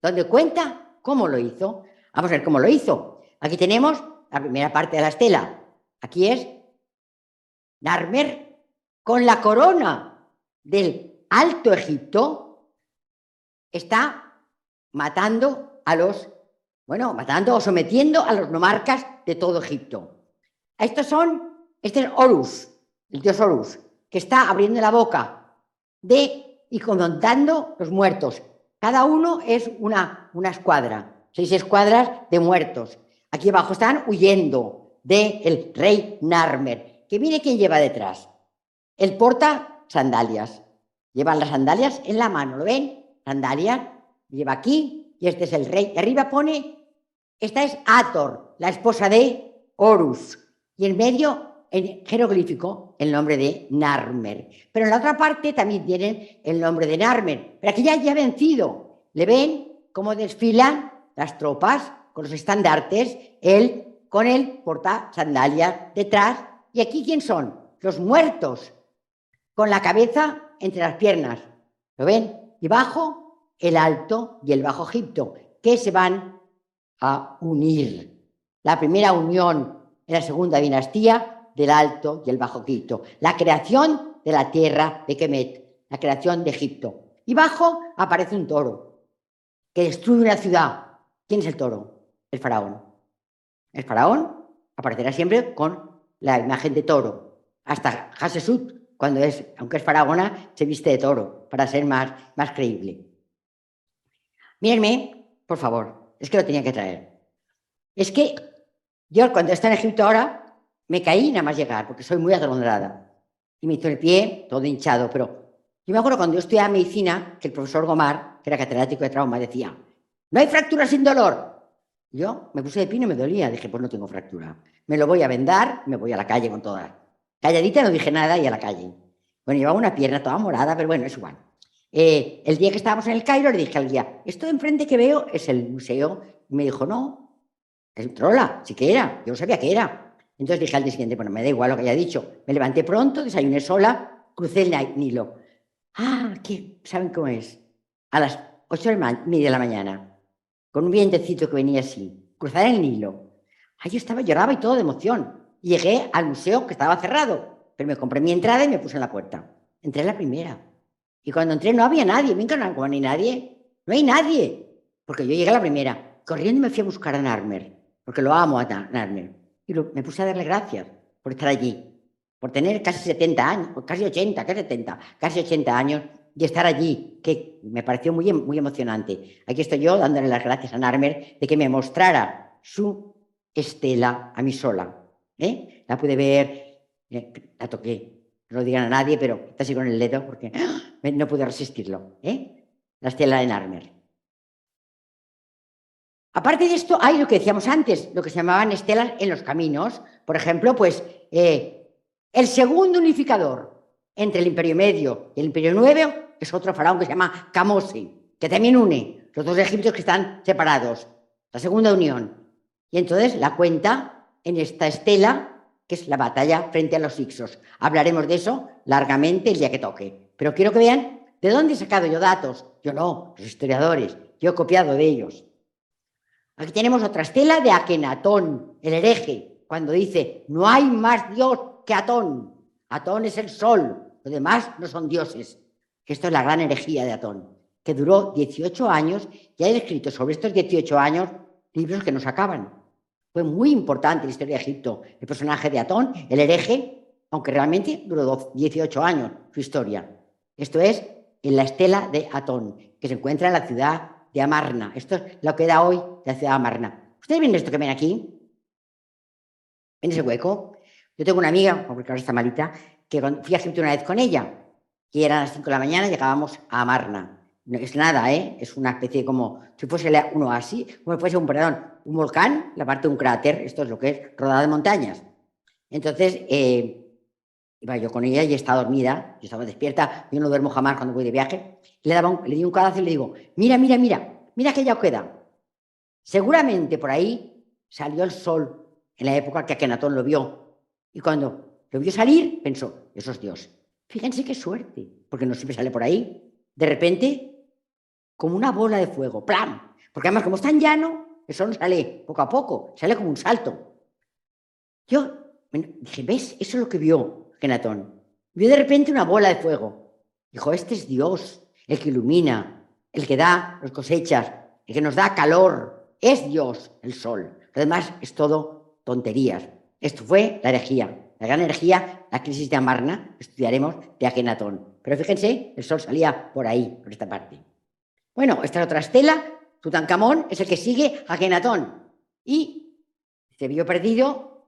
donde cuenta cómo lo hizo. Vamos a ver cómo lo hizo. Aquí tenemos la primera parte de la estela. Aquí es Narmer con la corona del Alto Egipto está matando a los, matando o sometiendo a los nomarcas de todo Egipto. Este es Horus, el dios Horus, que está abriendo la boca y contando los muertos. Cada uno es una escuadra, 6 escuadras de muertos. Aquí abajo están huyendo del rey Narmer, que mire quién lleva detrás. Él porta sandalias, llevan las sandalias en la mano, ¿lo ven? Sandalias, lleva aquí, y este es el rey. Y arriba pone, esta es Hathor, la esposa de Horus, y en medio, en jeroglífico, el nombre de Narmer. Pero en la otra parte también tienen el nombre de Narmer, pero aquí ya ha vencido. ¿Le ven cómo desfilan las tropas con los estandartes? Él con él porta sandalias detrás. ¿Y aquí quién son? Los muertos, con la cabeza entre las piernas. ¿Lo ven? Y bajo el Alto y el Bajo Egipto, que se van a unir. La primera unión en la segunda dinastía del Alto y el Bajo Egipto. La creación de la tierra de Kemet, la creación de Egipto. Y bajo aparece un toro que destruye una ciudad. ¿Quién es el toro? El faraón. El faraón aparecerá siempre con la imagen de toro. Hasta Hatshepsut, cuando aunque es faraona, se viste de toro para ser más creíble. Mírenme, por favor, es que lo tenía que traer. Es que yo cuando estoy en Egipto ahora me caí nada más llegar, porque soy muy atolondrada. Y me hizo el pie todo hinchado, pero yo me acuerdo cuando yo estudiaba medicina, que el profesor Gomar, que era catedrático de trauma, decía, no hay fractura sin dolor. Yo me puse de pie y no me dolía, dije, pues no tengo fractura. Me lo voy a vendar, me voy a la calle con todas. Calladita no dije nada y a la calle. Bueno, llevaba una pierna toda morada, pero bueno, es igual. El día que estábamos en el Cairo le dije al guía, esto de enfrente que veo es el museo. Y me dijo, no, es un trola, sí que era, yo no sabía qué era. Entonces dije al día siguiente, bueno, me da igual lo que haya dicho. Me levanté pronto, desayuné sola, crucé el Nilo. ¿qué? ¿Saben cómo es? A las 8:30 de la mañana, con un vientecito que venía así, cruzar el Nilo. Yo lloraba y todo de emoción. Y llegué al museo que estaba cerrado, pero me compré mi entrada y me puse en la puerta. Entré en la primera. Y cuando entré no había nadie, venga, no hay nadie. No hay nadie. Porque yo llegué a la primera. Corriendo me fui a buscar a Narmer, porque lo amo a Narmer. Y me puse a darle gracias por estar allí, por tener casi 70 años, casi 80, casi 70, casi 80 años y estar allí, que me pareció muy, muy emocionante. Aquí estoy yo dándole las gracias a Narmer de que me mostrara su estela a mí sola. La pude ver, la toqué, no lo digan a nadie, pero está así con el dedo porque no pude resistirlo. La estela de Narmer. Aparte de esto, hay lo que decíamos antes, lo que se llamaban estelas en los caminos. Por ejemplo, pues el segundo unificador entre el Imperio Medio y el Imperio Nuevo es otro faraón que se llama Kamose, que también une los dos egipcios que están separados, la segunda unión. Y entonces la cuenta en esta estela, que es la batalla frente a los Hicsos. Hablaremos de eso largamente el día que toque. Pero quiero que vean de dónde he sacado yo datos. Yo no, los historiadores. Yo he copiado de ellos. Aquí tenemos otra estela de Akenatón, el hereje, cuando dice, no hay más Dios que Atón. Atón es el sol, los demás no son dioses. Esto es la gran herejía de Atón, que duró 18 años y hay escrito sobre estos 18 años libros que no se acaban. Fue muy importante en la historia de Egipto el personaje de Atón, el hereje, aunque realmente duró 18 años su historia. Esto es en la estela de Atón, que se encuentra en la ciudad de Amarna. Esto es lo que da hoy la ciudad de Amarna. ¿Ustedes ven esto que ven aquí? ¿Ven ese hueco? Yo tengo una amiga, porque ahora está malita, que fui a Egipto una vez con ella, y eran las 5 de la mañana y llegábamos a Amarna. No es nada, es una especie como, si fuese un oasis, como si fuese un volcán, la parte de un cráter, esto es lo que es, rodeado de montañas. Entonces, iba yo con ella y estaba dormida, yo estaba despierta, yo no duermo jamás cuando voy de viaje, le di un codazo y le digo, mira aquella oquedad. Seguramente por ahí salió el sol en la época que Akenatón lo vio. Y cuando lo vio salir, pensó, eso es Dios. Fíjense qué suerte, porque no siempre sale por ahí. De repente, como una bola de fuego, ¡plam! Porque además, como es tan llano, el sol no sale poco a poco, sale como un salto. Yo dije, ¿ves? Eso es lo que vio Akenatón. Vio de repente una bola de fuego. Dijo, este es Dios, el que ilumina, el que da las cosechas, el que nos da calor. Es Dios, el sol. Lo demás es todo tonterías. Esto fue la herejía. La gran herejía, la crisis de Amarna, estudiaremos de Akenatón. Pero fíjense, el sol salía por ahí, por esta parte. Bueno, esta es otra estela. Tutankamón es el que sigue a Akenatón. Y se vio perdido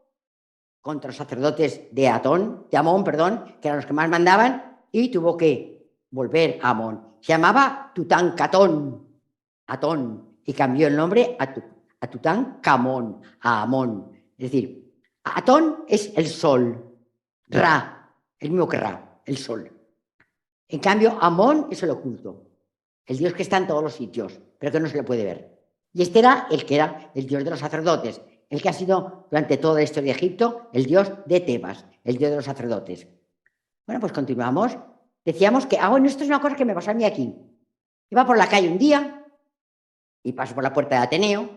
contra los sacerdotes de Amón, que eran los que más mandaban, y tuvo que volver a Amón. Se llamaba Tutankamón, Atón, y cambió el nombre a Tutankamón, a Amón. Es decir, Atón es el sol, Ra, el mismo que Ra, el sol. En cambio, Amón es el oculto, el dios que está en todos los sitios, pero que no se le puede ver. Y este era el dios de los sacerdotes, el que ha sido durante toda la historia de Egipto el dios de Tebas, el dios de los sacerdotes. Bueno, pues continuamos. Decíamos que, bueno, esto es una cosa que me pasó a mí aquí. Iba por la calle un día y paso por la puerta de Ateneo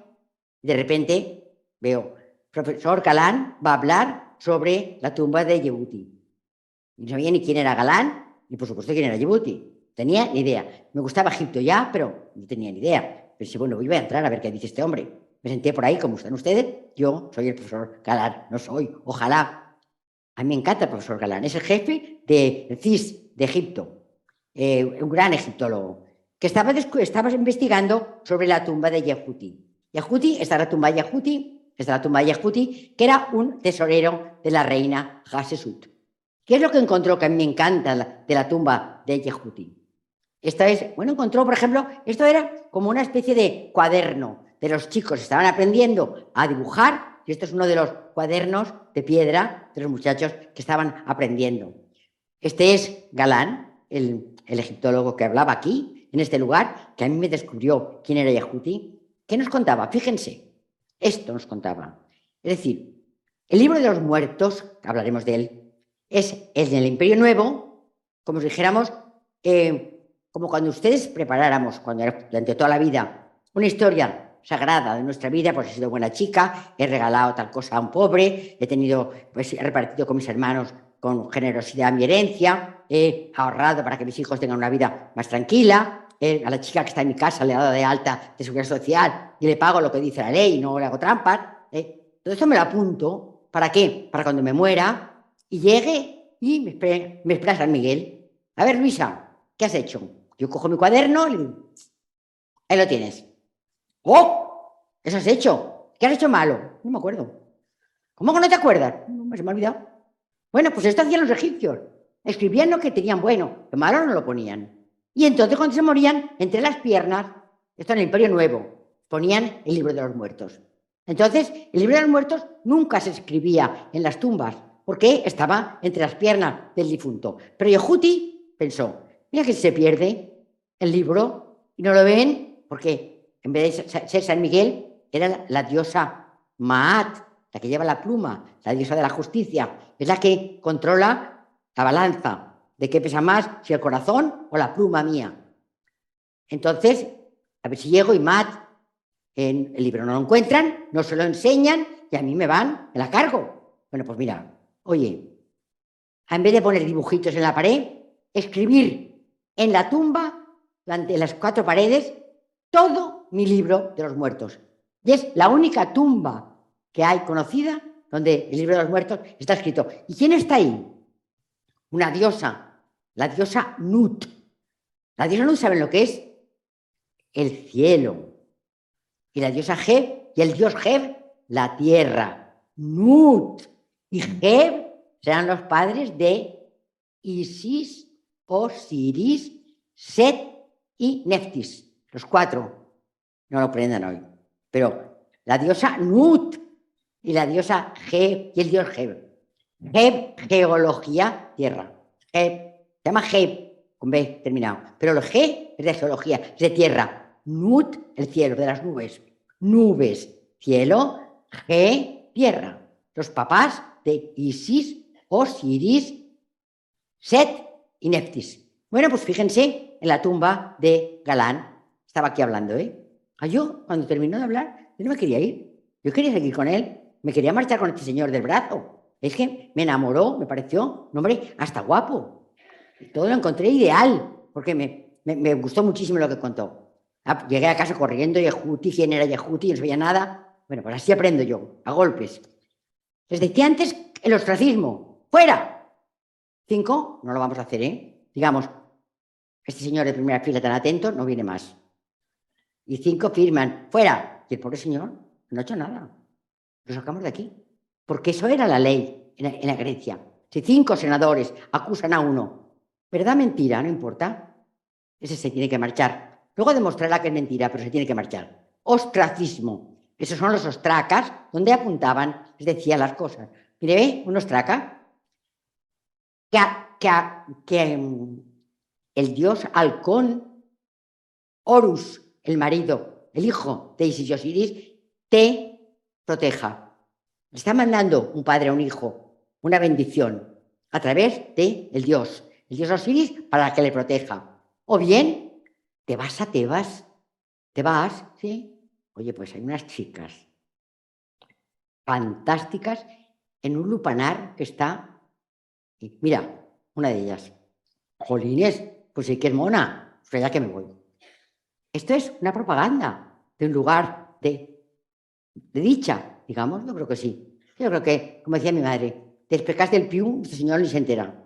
y de repente veo, profesor Galán va a hablar sobre la tumba de Yehuti. Y no sabía ni quién era Galán, ni por supuesto quién era Yehuti. Tenía ni idea. Me gustaba Egipto ya, pero no tenía ni idea. Pensé, bueno, voy a entrar a ver qué dice este hombre. Me senté por ahí, como están ustedes. Yo soy el profesor Galán, no soy, ojalá. A mí me encanta el profesor Galán. Es el jefe del CIS de Egipto, un gran egiptólogo, que estaba investigando sobre la tumba de Yehuti. Yehuti, esta es la tumba de Yehuti, que era un tesorero de la reina Hatshepsut. ¿Qué es lo que encontró que a mí me encanta de la tumba de Yehuti? Esta es, bueno, encontró, por ejemplo, esto era como una especie de cuaderno de los chicos, estaban aprendiendo a dibujar, y esto es uno de los cuadernos de piedra de los muchachos que estaban aprendiendo. Este es Galán, el egiptólogo que hablaba aquí, en este lugar, que a mí me descubrió quién era Yehuti. ¿Qué nos contaba? Fíjense, esto nos contaba. Es decir, el libro de los muertos, hablaremos de él, es en el Imperio Nuevo, como si dijéramos, como cuando ustedes preparáramos, durante toda la vida, una historia sagrada de nuestra vida, pues he sido buena chica, he regalado tal cosa a un pobre, he repartido con mis hermanos con generosidad mi herencia, he ahorrado para que mis hijos tengan una vida más tranquila, a la chica que está en mi casa le he dado de alta de seguridad social y le pago lo que dice la ley, no le hago trampas. Todo esto me lo apunto, ¿para qué? Para cuando me muera y llegue y me espera San Miguel. A ver, Luisa, ¿qué has hecho? Yo cojo mi cuaderno y le digo, ahí lo tienes. ¡Oh! ¿Eso has hecho? ¿Qué has hecho malo? No me acuerdo. ¿Cómo que no te acuerdas? No, se me ha olvidado. Bueno, pues esto hacían los egipcios. Escribían lo que tenían bueno, lo malo no lo ponían. Y entonces cuando se morían, entre las piernas, esto en el Imperio Nuevo, ponían el libro de los muertos. Entonces, el libro de los muertos nunca se escribía en las tumbas, porque estaba entre las piernas del difunto. Pero Yehuti pensó, mira que se pierde el libro y no lo ven, porque en vez de ser San Miguel, era la diosa Maat, la que lleva la pluma, la diosa de la justicia, es la que controla la balanza de qué pesa más, si el corazón o la pluma mía. Entonces, a ver si llego y Maat, en el libro no lo encuentran, no se lo enseñan y a mí me la cargo. Bueno, pues mira, oye, en vez de poner dibujitos en la pared, escribir en la tumba, en las 4 paredes, todo mi libro de los muertos. Y es la única tumba que hay conocida donde el libro de los muertos está escrito. ¿Y quién está ahí? Una diosa, la diosa Nut. La diosa Nut, ¿saben lo que es? El cielo. Y la diosa Heb y el dios Heb, la tierra. Nut y Heb serán los padres de Isis, Osiris, Set y Neftis. Los 4. No lo aprendan hoy. Pero la diosa Nut y la diosa Heb y el dios Heb. Heb, geología, tierra. Heb, se llama Heb, con B terminado. Pero el G es de geología, es de tierra. Nut, el cielo, de las nubes. Nubes, cielo, G, tierra. Los papás de Isis, Osiris, Set y Neftis. Bueno, pues fíjense en la tumba de Galán. Estaba aquí hablando, yo, cuando terminó de hablar, yo no me quería ir. Yo quería seguir con él. Me quería marchar con este señor del brazo. Es que me enamoró, me pareció un hombre hasta guapo. Todo lo encontré ideal, porque me gustó muchísimo lo que contó. Llegué a casa corriendo, Yehuti, quién era Yehuti, no sabía nada. Bueno, pues así aprendo yo, a golpes. Les decía antes el ostracismo. ¡Fuera! 5, no lo vamos a hacer, ¿eh? Digamos, este señor de primera fila tan atento no viene más. Y 5 firman, ¡fuera! Y el pobre señor no ha hecho nada. Lo sacamos de aquí. Porque eso era la ley en la Grecia. Si 5 senadores acusan a uno, ¿verdad? Mentira, no importa. Ese se tiene que marchar. Luego demostrará que es mentira, pero se tiene que marchar. Ostracismo. Esos son los ostracas donde apuntaban, les decía las cosas. Mire, ¿ve? Un ostraca que el dios halcón, Horus, el marido, el hijo de Isis y Osiris, te proteja. Le está mandando un padre a un hijo una bendición a través del dios Osiris, para que le proteja. O bien, te vas a Tebas, te vas, ¿sí? Oye, pues hay unas chicas fantásticas en un lupanar que está, y mira, una de ellas, jolines, pues sí que es mona, pues ya que me voy. Esto es una propaganda de un lugar de dicha, digamos, yo creo que sí. Yo creo que, como decía mi madre, te explicaste el piu, este señor ni se entera.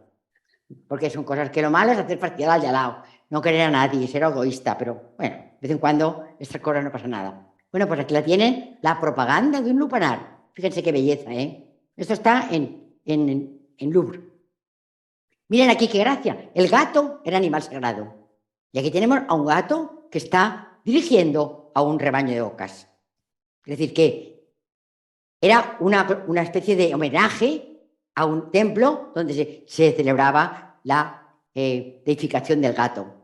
Porque son cosas que lo malo es hacer fastidiar al de al lado, no querer a nadie, ser egoísta, pero bueno, de vez en cuando estas cosas no pasa nada. Bueno, pues aquí la tienen, la propaganda de un lupanar. Fíjense qué belleza, ¿eh? Esto está en Louvre. Miren aquí qué gracia. El gato era animal sagrado. Y aquí tenemos a un gato que está dirigiendo a un rebaño de ocas. Es decir, que era una especie de homenaje a un templo donde se celebraba la deificación del gato.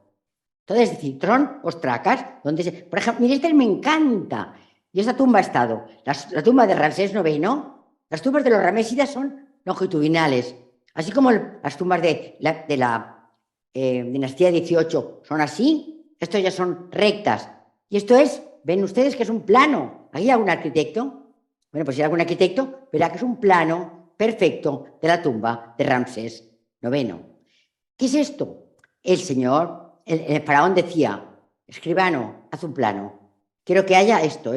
Entonces, es decir, son ostracas, donde por ejemplo, mire, este me encanta. Y esta tumba ha estado, la tumba de Ramsés IX, las tumbas de los ramesidas son longitudinales, así como las tumbas de la dinastía XVIII son así, estos ya son rectas. Y esto es, ven ustedes que es un plano. ¿Hay algún arquitecto? Bueno, pues si hay algún arquitecto, verá que es un plano perfecto de la tumba de Ramsés IX. ¿Qué es esto? El señor, el faraón decía, escribano, haz un plano. Quiero que haya esto.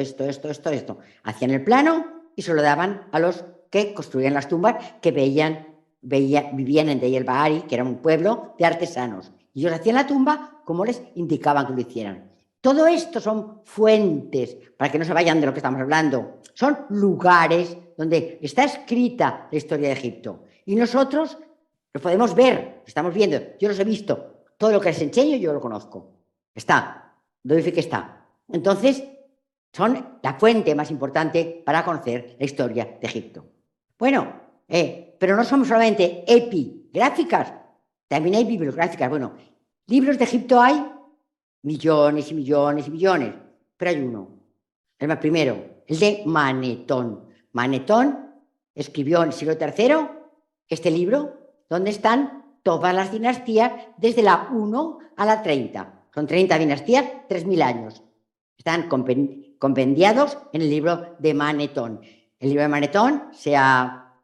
Hacían el plano y se lo daban a los que construían las tumbas, que vivían en Deir el-Bahari, que era un pueblo de artesanos. Y ellos hacían la tumba como les indicaban que lo hicieran. Todo esto son fuentes, para que no se vayan de lo que estamos hablando. Son lugares donde está escrita la historia de Egipto. Y nosotros lo podemos ver, lo estamos viendo. Yo los he visto. Todo lo que les enseño yo lo conozco. Está, doy fe que está. Entonces, son la fuente más importante para conocer la historia de Egipto. Bueno, pero no somos solamente epigráficas, también hay bibliográficas. Bueno, libros de Egipto hay millones y millones y millones, pero hay uno, el más primero, el de Manetón. Manetón escribió en el siglo III este libro, donde están todas las dinastías desde la 1 a la 30. Son 30 dinastías, 3.000 años. Están compendiados en el libro de Manetón. El libro de Manetón se ha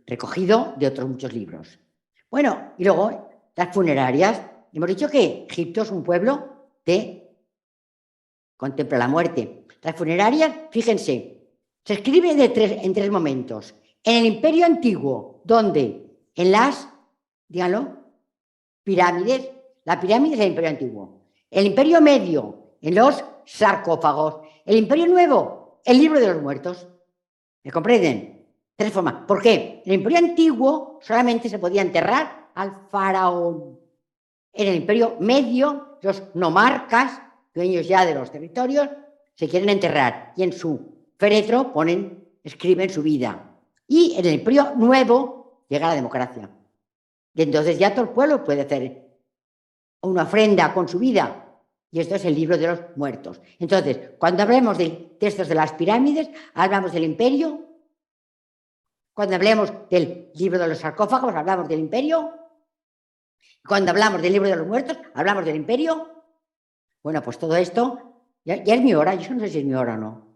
recogido de otros muchos libros. Bueno, y luego las funerarias. Hemos dicho que Egipto es un pueblo que contempla la muerte. Las funerarias, fíjense, se escribe en tres momentos. En el Imperio Antiguo, donde en las, díganlo, pirámides, la pirámide es el Imperio Antiguo. El Imperio Medio, en los sarcófagos. El Imperio Nuevo, el Libro de los Muertos. ¿Me comprenden? Tres formas. ¿Por qué? En el Imperio Antiguo solamente se podía enterrar al faraón. En el Imperio Medio, los nomarcas, dueños ya de los territorios, se quieren enterrar y en su féretro escriben su vida. Y en el Imperio Nuevo llega la democracia. Y entonces ya todo el pueblo puede hacer una ofrenda con su vida. Y esto es el libro de los muertos. Entonces, cuando hablemos de textos de las pirámides, hablamos del imperio. Cuando hablemos del libro de los sarcófagos, hablamos del imperio. Cuando hablamos del libro de los muertos, hablamos del imperio. Bueno, pues todo esto, ya es mi hora, yo no sé si es mi hora o no.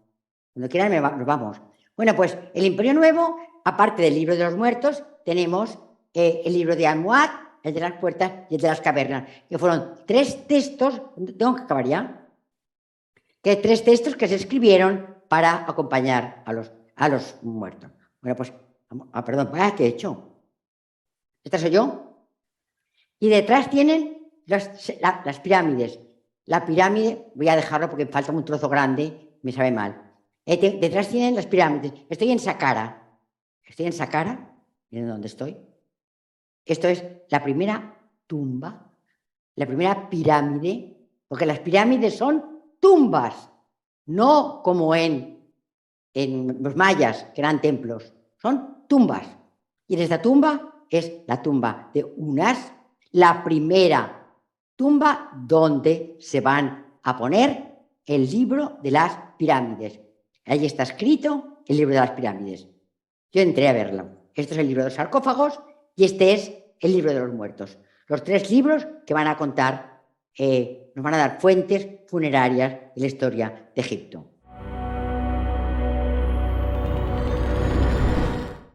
Cuando quieran nos vamos. Bueno, pues el Imperio Nuevo, aparte del libro de los muertos, tenemos el libro de Almohad, el de las puertas y el de las cavernas, que fueron 3 textos, tengo que acabar ya, que 3 textos que se escribieron para acompañar a los muertos. Bueno, pues, perdón, ¿qué he hecho? ¿Esta soy yo? Y detrás tienen las pirámides. La pirámide, voy a dejarlo porque falta un trozo grande, me sabe mal. Detrás tienen las pirámides. Estoy en Saqqara. Miren dónde estoy. Esto es la primera tumba, la primera pirámide, porque las pirámides son tumbas, no como en los mayas, que eran templos, son tumbas. Y en esta tumba es la tumba de Unas, la primera tumba donde se van a poner el libro de las pirámides. Ahí está escrito el libro de las pirámides. Yo entré a verlo. Este es el libro de los sarcófagos y este es el libro de los muertos. Los 3 libros que van a contar, nos van a dar fuentes funerarias de la historia de Egipto.